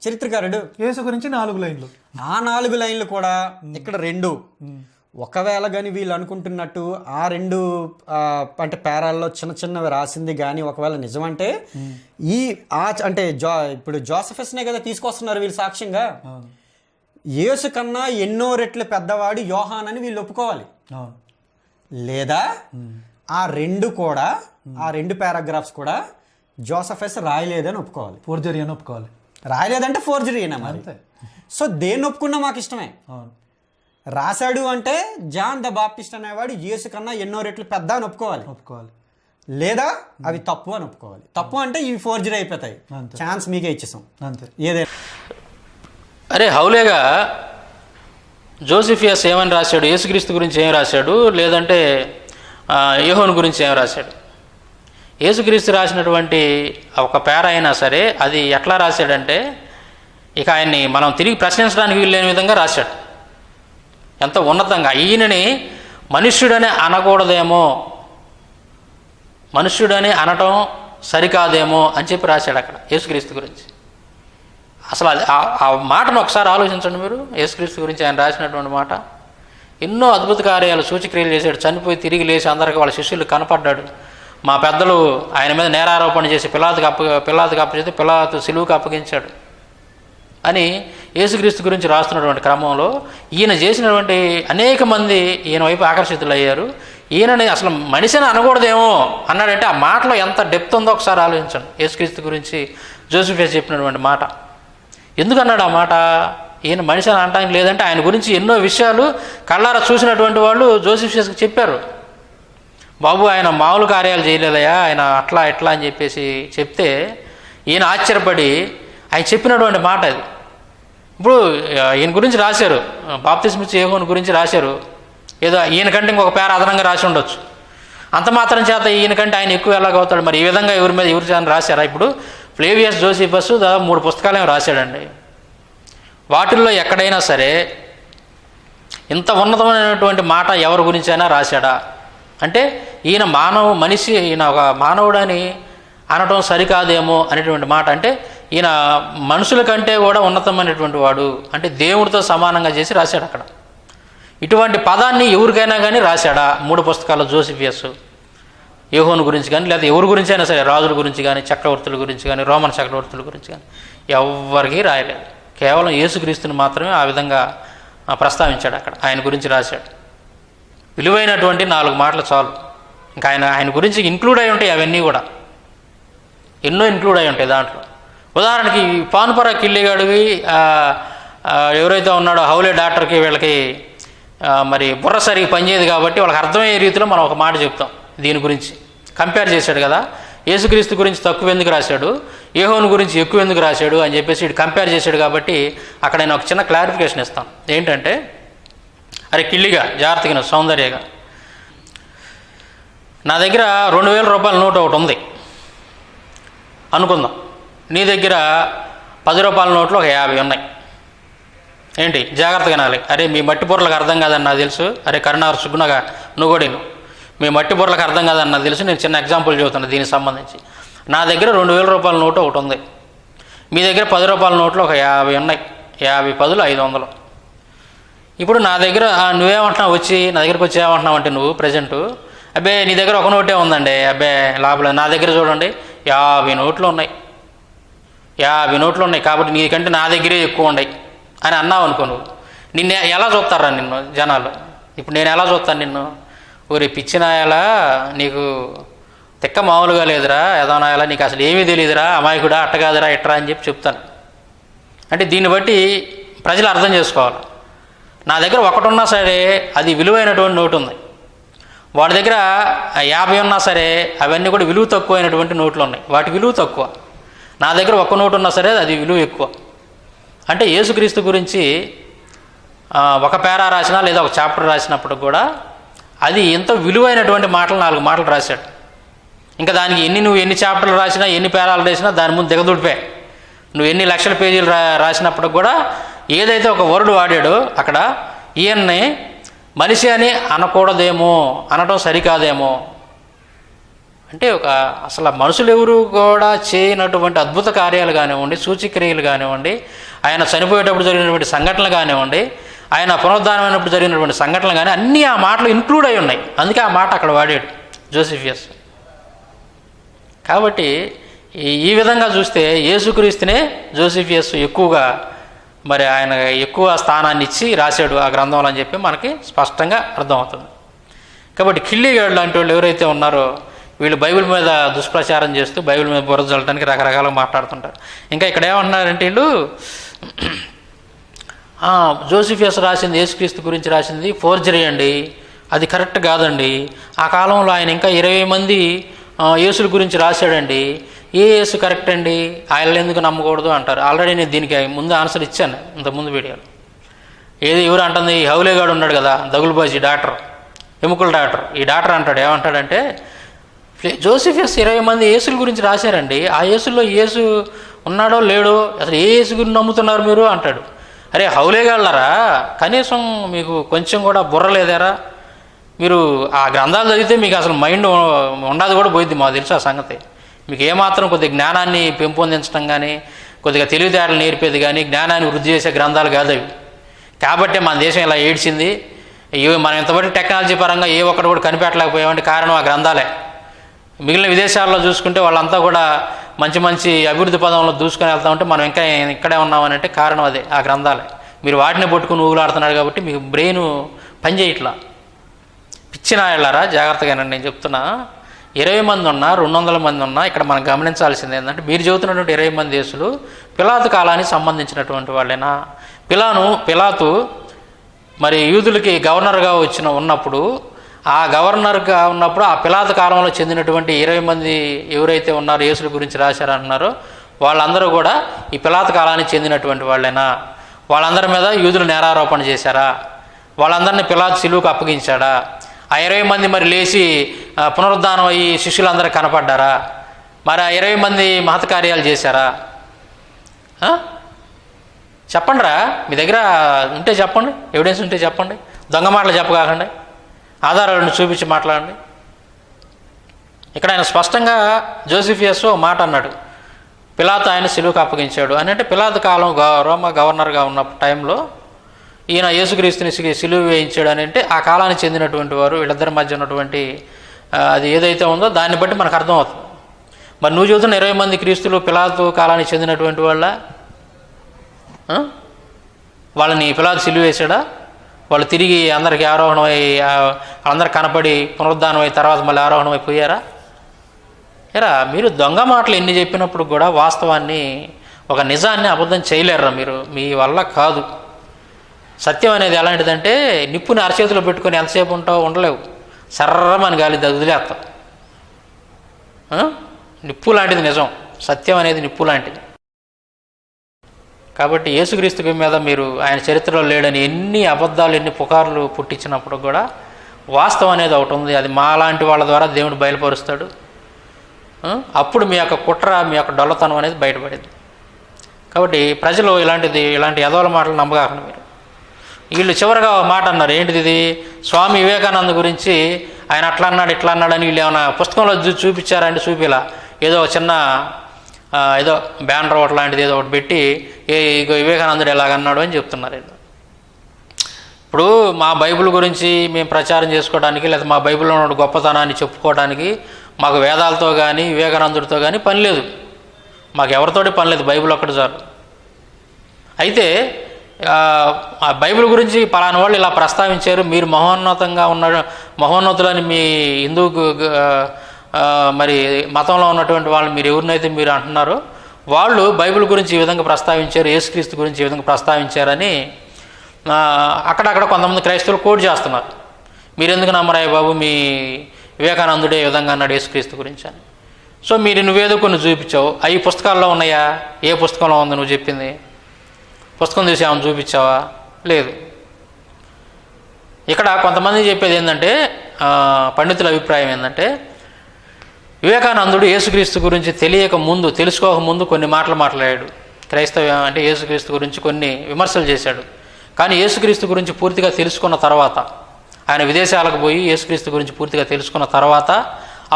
చరిత్రకారుడు. యేసు గురించి 4 లైన్లు, ఆ 4 లైన్లు కూడా ఇక్కడ 2, ఒకవేళ కానీ వీళ్ళు అనుకుంటున్నట్టు ఆ 2 అంటే పేరాల్లో చిన్న చిన్నవి రాసింది కానీ ఒకవేళ నిజమంటే ఈ అంటే ఇప్పుడు జోసెఫస్నే కదా తీసుకొస్తున్నారు వీళ్ళు సాక్ష్యంగా. యేసు కన్నా ఎన్నో రెట్లు పెద్దవాడు యోహాన్ అని వీళ్ళు ఒప్పుకోవాలి. లేదా ఆ 2 కూడా ఆ 2 పారాగ్రాఫ్స్ కూడా జోసెఫస్ రాయలేదని ఒప్పుకోవాలి. ఫోర్జరీ అని ఒప్పుకోవాలి. రాయలేదంటే ఫోర్జరీ అయినా మరి. సో దేన్ని ఒప్పుకున్నా మాకు ఇష్టమే. రాశాడు అంటే జాన్ ద బాప్టిస్ట్ అనేవాడు యేసు కన్నా ఎన్నో రెట్లు పెద్ద అని ఒప్పుకోవాలి. లేదా అవి తప్పు అని ఒప్పుకోవాలి. తప్పు అంటే ఇవి ఫోర్జరీ అయిపోతాయి. ఛాన్స్ మీకే ఇచ్చేసాం అంతే. ఏదైనా అరే హౌలేగా జోసిఫియస్ ఏమని రాశాడు, యేసుక్రీస్తు గురించి ఏం రాశాడు, లేదంటే యోహాను గురించి ఏం రాశాడు? యేసుక్రీస్తు రాసినటువంటి ఒక పేర అయినా సరే అది ఎట్లా రాశాడంటే ఇక ఆయన్ని మనం తిరిగి ప్రశ్నించడానికి వీల్లేని విధంగా రాశాడు. ఎంత ఉన్నతంగా ఈయనని మనుష్యుడని అనకూడదేమో, మనుష్యుడని అనటం సరికాదేమో అని చెప్పి రాశాడు అక్కడ యేసుక్రీస్తు గురించి. అసలు అది ఆ మాటను ఒకసారి ఆలోచించండి మీరు. యేసుక్రీస్తు గురించి ఆయన రాసినటువంటి మాట. ఎన్నో అద్భుత కార్యాలు సూచక్రియలు చేశాడు. చనిపోయి తిరిగి లేచి అందరికీ వాళ్ళ శిష్యులు కనపడ్డాడు. మా పెద్దలు ఆయన మీద నేరారోపణ చేసి పిలాతుకి అప్పచెప్తే పిలాతు సిలువుకు అప్పగించాడు అని యేసుక్రీస్తు గురించి రాస్తున్నటువంటి క్రమంలో ఈయన చేసినటువంటి అనేక మంది ఈయన వైపు ఆకర్షితులయ్యారు. ఈయనని అసలు మనిషిని అనకూడదేమో అన్నాడంటే ఆ మాటలో ఎంత డెప్త్ ఉందో ఒకసారి ఆలోచించండి. యేసుక్రీస్తు గురించి జోసిఫియస్ చెప్పినటువంటి మాట ఎందుకు అన్నాడు ఆ మాట? ఈయన మనిషి అని అనడానికి లేదంటే ఆయన గురించి ఎన్నో విషయాలు కళ్ళారా చూసినటువంటి వాళ్ళు జోసిఫియస్కి చెప్పారు. బాబు ఆయన మామూలు కార్యాలు చేయలేదయా, ఆయన అట్లా ఎట్లా అని చెప్పేసి చెప్తే ఈయన ఆశ్చర్యపడి ఆయన చెప్పినటువంటి మాట అది. ఇప్పుడు ఈయన గురించి రాశారు, బాప్తిస్మిచ్చే యోహాను గురించి రాశారు. ఏదో ఈయనకంటే ఇంకొక పేర అదనంగా రాసి ఉండొచ్చు. అంత మాత్రం చేత ఈయనకంటే ఆయన ఎక్కువ ఎలాగవుతాడు? మరి ఈ విధంగా ఎవరి మీద ఎవరి చేత రాశారా? ఇప్పుడు ఫ్లేవియస్ జోసిఫస్ 3 పుస్తకాలు ఏమో రాశాడండి. వాటిల్లో ఎక్కడైనా సరే ఇంత ఉన్నతమైనటువంటి మాట ఎవరి గురించి అయినా రాశాడా అంటే ఈయన మనిషి, ఈయన ఒక మానవుడని అనటం సరికాదేమో అనేటువంటి మాట. అంటే ఈయన మనుషుల కంటే కూడా ఉన్నతమైనటువంటి వాడు, అంటే దేవుడితో సమానంగా చేసి రాశాడు అక్కడ. ఇటువంటి పదాన్ని ఎవరికైనా కానీ రాశాడా? 3 పుస్తకాల్లో జోసిఫియస్ యోహాను గురించి కానీ లేదా ఎవరి గురించి అయినా సరే, రాజుల గురించి కానీ, చక్రవర్తుల గురించి కానీ, రోమన్ చక్రవర్తుల గురించి కానీ ఎవరికి రాయలేదు. కేవలం యేసుక్రీస్తుని మాత్రమే ఆ విధంగా ప్రస్తావించాడు అక్కడ. ఆయన గురించి రాశాడు. విలువైనటువంటి 4 మాటలు చాలు. ఇంకా ఆయన గురించి ఇంక్లూడ్ అయి ఉంటాయి అవన్నీ కూడా, ఎన్నో ఇంక్లూడ్ అయి ఉంటాయి దాంట్లో. ఉదాహరణకి పానుపర కిల్లిగాడివి ఎవరైతే ఉన్నాడో హౌలే డాక్టర్కి వీళ్ళకి మరి బుర్ర సరిగ్గా పనిచేయదు కాబట్టి వాళ్ళకి అర్థమయ్యే రీతిలో మనం ఒక మాట చెప్తాం. దీని గురించి కంపేర్ చేశాడు కదా, యేసుక్రీస్తు గురించి తక్కువ ఎందుకు రాశాడు, యోహాను గురించి ఎక్కువ ఎందుకు రాశాడు అని చెప్పేసి ఇటు కంపేర్ చేశాడు. కాబట్టి అక్కడ నేను ఒక చిన్న క్లారిఫికేషన్ ఇస్తాను. ఏంటంటే, అరే కిల్లిగా జాగ్రత్తగా సౌందర్యగా, నా దగ్గర 2000 రూపాయల నోటు ఒకటి ఉంది అనుకుందాం. నీ దగ్గర 10 రూపాయల నోట్లు ఒక 50 ఉన్నాయి. ఏంటి జాగ్రత్తగా నాలి. అరే మీ మట్టి బుర్రలకు అర్థం కాదని నాకు తెలుసు. అరే కరుణారు సుగ్గునగా నువ్వు కూడా మీ మట్టి బుర్రలకు అర్థం కాదని నాకు తెలుసు. నేను చిన్న ఎగ్జాంపుల్ చెబుతాను దీనికి సంబంధించి. నా దగ్గర 2000 రూపాయల నోటు ఒకటి ఉంది. మీ దగ్గర 10 రూపాయల నోట్లు ఒక 50 ఉన్నాయి. 50 10 500. ఇప్పుడు నా దగ్గర నువ్వేమంటున్నావు, వచ్చి నా దగ్గరకు వచ్చి ఏమంటున్నావు అంటే నువ్వు ప్రజెంటు, అబ్బే నీ దగ్గర ఒక నోటే ఉందండి, అబ్బే లాభం. నా దగ్గర చూడండి 50 నోట్లు ఉన్నాయి, 50 నోట్లు ఉన్నాయి, కాబట్టి నీకంటే నా దగ్గరే ఎక్కువ ఉన్నాయి అని అన్నావు అనుకో. నువ్వు నిన్ను ఎలా చూస్తారా నిన్ను జనాలు? ఇప్పుడు నేను ఎలా చూస్తాను నిన్ను? ఊరి పిచ్చినాయాలా, నీకు తిక్క మామూలుగా లేదురా, ఎదవనాయాలా, నీకు అసలు ఏమీ తెలియదురా, అమాయకుడా, అట్టగాదురా, ఇట్టరా అని చెప్పి చెప్తాను. అంటే దీన్ని బట్టి ప్రజలు అర్థం చేసుకోవాలి. నా దగ్గర ఒకటి ఉన్నా సరే అది విలువైనటువంటి నోటు ఉంది, వాడి దగ్గర 50 ఉన్నా సరే అవన్నీ కూడా విలువ తక్కువైనటువంటి నోట్లు ఉన్నాయి, వాటి విలువ తక్కువ. నా దగ్గర ఒక్క నోటు ఉన్నా సరే అది విలువ ఎక్కువ. అంటే యేసుక్రీస్తు గురించి ఒక పేరా రాసినా లేదా ఒక చాప్టర్ రాసినప్పుడు కూడా అది ఎంతో విలువైనటువంటి మాటలు 4 మాటలు రాశాడు. ఇంకా దానికి నువ్వు ఎన్ని చాప్టర్లు రాసినా, ఎన్ని పేరాలు రాసినా దాని ముందు దిగదుడిపోయాయి. నువ్వు ఎన్ని లక్షల పేజీలు రాసినప్పుడు కూడా ఏదైతే ఒక వర్డ్ వాడాడో అక్కడ ఈయన్ని మనిషి అని అనకూడదేమో, అనటం సరికాదేమో. అంటే అసలు మనుషులు ఎవరు కూడా చేయనటువంటి అద్భుత కార్యాలు కానివ్వండి, సూచక్రియలు కానివ్వండి, ఆయన చనిపోయేటప్పుడు జరిగినటువంటి సంఘటనలు కానివ్వండి, ఆయన పునరుద్ధానమైనప్పుడు జరిగినటువంటి సంఘటనలు కానీ అన్నీ ఆ మాటలు ఇంక్లూడ్ అయి ఉన్నాయి. అందుకే ఆ మాట అక్కడ వాడాడు జోసిఫియస్. కాబట్టి ఈ విధంగా చూస్తే యేసుక్రీస్తునే జోసిఫియస్ ఎక్కువగా మరి ఆయన ఎక్కువ స్థానాన్ని ఇచ్చి రాశాడు ఆ గ్రంథంలో అని చెప్పి మనకి స్పష్టంగా అర్థమవుతుంది. కాబట్టి కిల్లీగాడు లాంటి వాళ్ళు ఎవరైతే ఉన్నారో వీళ్ళు బైబిల్ మీద దుష్ప్రచారం చేస్తూ బైబిల్ మీద బురద చల్లడానికి రకరకాలుగా మాట్లాడుతుంటారు. ఇంకా ఇక్కడ ఏమంటున్నారంటే వీళ్ళు జోసిఫియస్ రాసింది యేసుక్రీస్తు గురించి రాసింది ఫోర్జరీ అండి, అది కరెక్ట్ కాదండి, ఆ కాలంలో ఆయన ఇంకా 20 మంది యేసుల గురించి రాశాడండి, ఏ యేసు కరెక్ట్ అండి, ఆయన ఎందుకు నమ్మకూడదు అంటారు. ఆల్రెడీ నేను దీనికి ముందు ఆన్సర్ ఇచ్చాను ఇంతకుముందు వీడియోలో. ఎవరు అంటుంది, ఈ హౌలేగాడు ఉన్నాడు కదా దగులుబాజీ డాక్టర్, ఎముకల డాక్టర్, ఈ డాక్టర్ అంటాడు ఏమంటాడంటే జోసిఫియస్ 20 మంది యేసుల గురించి రాశారండి, ఆ యేసుల్లో యేసు ఉన్నాడో లేడో, అసలు ఏ యేసు గురించి నమ్ముతున్నారు మీరు అంటాడు. అరే హౌలేగాళ్ళరా, కనీసం మీకు కొంచెం కూడా బుర్ర లేదారా, మీరు ఆ గ్రంథాలు చదివితే మీకు అసలు మైండ్ ఉండదు కూడా పోయిద్ది, మాకు తెలుసు ఆ సంగతి. మీకు ఏమాత్రం కొద్దిగా జ్ఞానాన్ని పెంపొందించడం కానీ కొద్దిగా తెలివితేటలు నేర్పేది కానీ జ్ఞానాన్ని వృద్ధి చేసే గ్రంథాలు కాదు అవి. కాబట్టి మన దేశం ఇలా ఏడ్చింది. మనం ఇంతవరకు టెక్నాలజీ పరంగా ఏ ఒక్కటి కూడా కనిపెట్టలేకపోయామంటే కారణం ఆ గ్రంథాలే. మిగిలిన విదేశాల్లో చూసుకుంటే వాళ్ళంతా కూడా మంచి మంచి అభివృద్ధి పదంలో దూసుకొని వెళ్తా ఉంటే మనం ఇంకా ఇక్కడే ఉన్నామని అంటే కారణం అదే, ఆ గ్రంథాలే. మీరు వాటిని పట్టుకుని ఊగులాడుతున్నారు కాబట్టి మీకు బ్రెయిన్ పనిచేయట్లా. పిచ్చిన వెళ్ళారా జాగ్రత్తగానండి నేను చెప్తున్నా. 20 మంది ఉన్నా 200 మంది ఉన్నా ఇక్కడ మనం గమనించాల్సింది ఏంటంటే మీరు చెబుతున్నటువంటి 20 మంది యేసులు పిలాతు కాలానికి సంబంధించినటువంటి వాళ్ళేనా? పిలాతు మరి యూదులకి గవర్నర్గా ఉన్నప్పుడు ఆ గవర్నర్గా ఉన్నప్పుడు ఆ పిలాతు కాలంలో చెందినటువంటి 20 మంది ఎవరైతే ఉన్నారో యేసుల గురించి రాశారంటున్నారో వాళ్ళందరూ కూడా ఈ పిలాతు కాలానికి చెందినటువంటి వాళ్ళేనా? వాళ్ళందరి మీద యూదులు నేరారోపణ చేశారా? వాళ్ళందరినీ పిలాతు సిలువకు అప్పగించాడా? ఆ 20 మంది మరి లేచి పునరుద్ధానం అయ్యి శిష్యులందరూ కనపడ్డారా? మరి ఆ 20 మంది మహత్కార్యాలు చేశారా? చెప్పండిరా, మీ దగ్గర ఉంటే చెప్పండి, ఎవిడెన్స్ ఉంటే చెప్పండి, దొంగ మాటలు చెప్పకాకండి, ఆధారాలను చూపించి మాట్లాడండి. ఇక్కడ ఆయన స్పష్టంగా జోసిఫియస్ మాట అన్నాడు, పిలాతు ఆయన సిలువకు అప్పగించాడు అని. అంటే పిలాతు కాలం రోమా గవర్నర్గా ఉన్న టైంలో ఈయన యేసుక్రీస్తుని సిలువ వేయించాడు అని అంటే ఆ కాలానికి చెందినటువంటి వారు వీళ్ళిద్దరి మధ్య ఉన్నటువంటి అది ఏదైతే ఉందో దాన్ని బట్టి మనకు అర్థమవుతుంది. మరి నువ్వు చూస్తున్న 20 మంది క్రీస్తులు పిలాతు కాలానికి చెందినటువంటి వాళ్ళ వాళ్ళని పిలాతు సిలువ వేసాడా? వాళ్ళు తిరిగి అందరికీ ఆరోహణమై అందరు కనపడి పునరుద్ధానమై తర్వాత మళ్ళీ ఆరోహణమై పోయారా? ఎరా మీరు దొంగ మాటలు ఎన్ని చెప్పినప్పుడు కూడా వాస్తవాన్ని ఒక నిజాన్ని అబద్ధం చేయలేరురా మీరు, మీ వల్ల కాదు. సత్యం అనేది ఎలాంటిదంటే నిప్పుని అరచేతిలో పెట్టుకొని ఎంతసేపు ఉంటావు, ఉండలేవు, సర్రమని గాలి వదిలేస్తావు. నిప్పు లాంటిది నిజం, సత్యం అనేది నిప్పు లాంటిది. కాబట్టి యేసుక్రీస్తు మీద మీరు ఆయన చరిత్రలో లేడని ఎన్ని అబద్ధాలు ఎన్ని పుకార్లు పుట్టించినప్పుడు కూడా వాస్తవం అనేది ఒకటి ఉంది, అది మాలాంటి వాళ్ళ ద్వారా దేవుడు బయలుపరుస్తాడు. అప్పుడు మీ యొక్క కుట్ర మీ యొక్క డొల్లతనం అనేది బయటపడింది. కాబట్టి ప్రజలు ఇలాంటి ఎదవల మాటలు నమ్మగాకండి మీరు. వీళ్ళు చివరిగా మాట అన్నారు, ఏంటిది ఇది, స్వామి వివేకానంద గురించి ఆయన అట్లా అన్నాడు ఇట్లా అన్నాడని వీళ్ళు ఏమైనా పుస్తకంలో చూపించారంటే చూపిలా, ఏదో చిన్న ఏదో బ్యానర్ ఒకటి లాంటిది ఏదో ఒకటి పెట్టి ఇగో వివేకానందుడు ఎలాగన్నాడు అని చెప్తున్నారు వీళ్ళు. ఇప్పుడు మా బైబిల్ గురించి మేము ప్రచారం చేసుకోవడానికి లేదా మా బైబిల్లో ఉన్న గొప్పతనాన్ని చెప్పుకోవడానికి మాకు వేదాలతో కానీ వివేకానందుడితో కానీ పని లేదు, మాకు ఎవరితోటి పని లేదు, బైబిల్ ఒక్కటి చాలు. అయితే ఆ బైబిల్ గురించి పలానా వాళ్ళు ఇలా ప్రస్తావించారు, మీరు మహోన్నతులని మీ హిందూ మరి మతంలో ఉన్నటువంటి వాళ్ళు మీరు ఎవరినైతే మీరు అంటున్నారో వాళ్ళు బైబిల్ గురించి ఈ విధంగా ప్రస్తావించారు, యేసుక్రీస్తు గురించి ఈ విధంగా ప్రస్తావించారని అక్కడక్కడ కొంతమంది క్రైస్తవులు కోట్ చేస్తున్నారు. మీరు ఎందుకు నమ్మరాయి బాబు, మీ వివేకానందుడే ఈ విధంగా అన్నాడు యేసుక్రీస్తు గురించి అని. సో నువ్వేదో కొన్ని చూపించావు, అవి పుస్తకాల్లో ఉన్నాయా? ఏ పుస్తకంలో ఉంది నువ్వు చెప్పింది? పుస్తకం చూసి ఏమైనా చూపించావా? లేదు. ఇక్కడ కొంతమంది చెప్పేది ఏంటంటే పండితుల అభిప్రాయం ఏంటంటే వివేకానందుడు యేసుక్రీస్తు గురించి తెలుసుకోకముందు కొన్ని మాటలు మాట్లాడాడు. క్రైస్తవం అంటే యేసుక్రీస్తు గురించి కొన్ని విమర్శలు చేశాడు. కానీ యేసుక్రీస్తు గురించి పూర్తిగా తెలుసుకున్న తర్వాత, ఆయన విదేశాలకు పోయి యేసుక్రీస్తు గురించి పూర్తిగా తెలుసుకున్న తర్వాత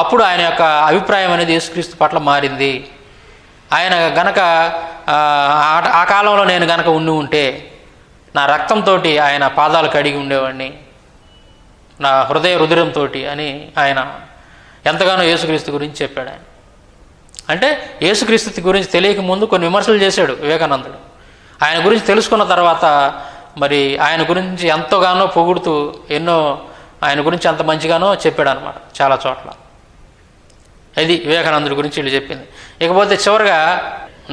అప్పుడు ఆయన యొక్క అభిప్రాయం అనేది యేసుక్రీస్తు పట్ల మారింది. ఆయన గనక ఆ కాలంలో నేను గనక ఉంటే నా రక్తంతో ఆయన పాదాలు కడిగి ఉండేవాడిని, నా హృదయ రుధిరంతో అని ఆయన ఎంతగానో యేసుక్రీస్తు గురించి చెప్పాడు. ఆయన అంటే యేసుక్రీస్తు గురించి తెలియక ముందు కొన్ని విమర్శలు చేశాడు వివేకానందుడు. ఆయన గురించి తెలుసుకున్న తర్వాత మరి ఆయన గురించి ఎంతగానో పొగుడుతూ ఎన్నో ఆయన గురించి అంత మంచిగానో చెప్పాడు అనమాట చాలా చోట్ల. ఇది వివేకానందుడి గురించి వీళ్ళు చెప్పింది. ఇకపోతే చివరిగా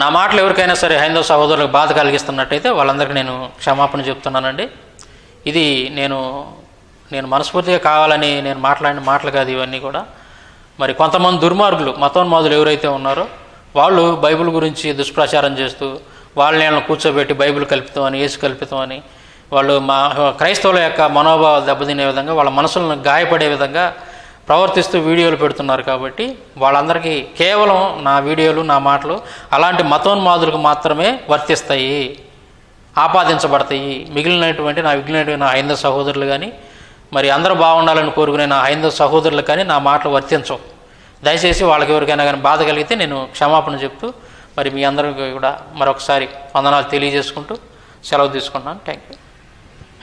నా మాటలు ఎవరికైనా సరే హైందవ సహోదరులకు బాధ కలిగిస్తున్నట్టయితే వాళ్ళందరికీ నేను క్షమాపణ చెప్తున్నానండి. ఇది నేను మనస్ఫూర్తిగా కావాలని నేను మాట్లాడిన మాటలు కాదు ఇవన్నీ కూడా. మరి కొంతమంది దుర్మార్గులు మతోన్మాదులు ఎవరైతే ఉన్నారో వాళ్ళు బైబిల్ గురించి దుష్ప్రచారం చేస్తూ వాళ్ళని కూర్చోబెట్టి బైబిల్ కల్పితం అని, యేసు కల్పితం అని, వాళ్ళు క్రైస్తవుల యొక్క మనోభావాలు దెబ్బతినే విధంగా, వాళ్ళ మనసులను గాయపడే విధంగా ప్రవర్తిస్తూ వీడియోలు పెడుతున్నారు. కాబట్టి వాళ్ళందరికీ కేవలం నా వీడియోలు, నా మాటలు అలాంటి మతోన్మాదులకు మాత్రమే వర్తిస్తాయి, ఆపాదించబడతాయి. మిగిలినటువంటి నా హైందవ సహోదరులు కానీ, మరి అందరూ బాగుండాలని కోరుకునే నా హైందవ సహోదరులకు కానీ నా మాటలు వర్తించవు. దయచేసి వాళ్ళకి ఎవరికైనా కానీ బాధ కలిగితే నేను క్షమాపణ చెప్తూ మరి మీ అందరికీ కూడా మరొకసారి వందనాలు తెలియజేసుకుంటూ సెలవు తీసుకుంటున్నాను. Thank you.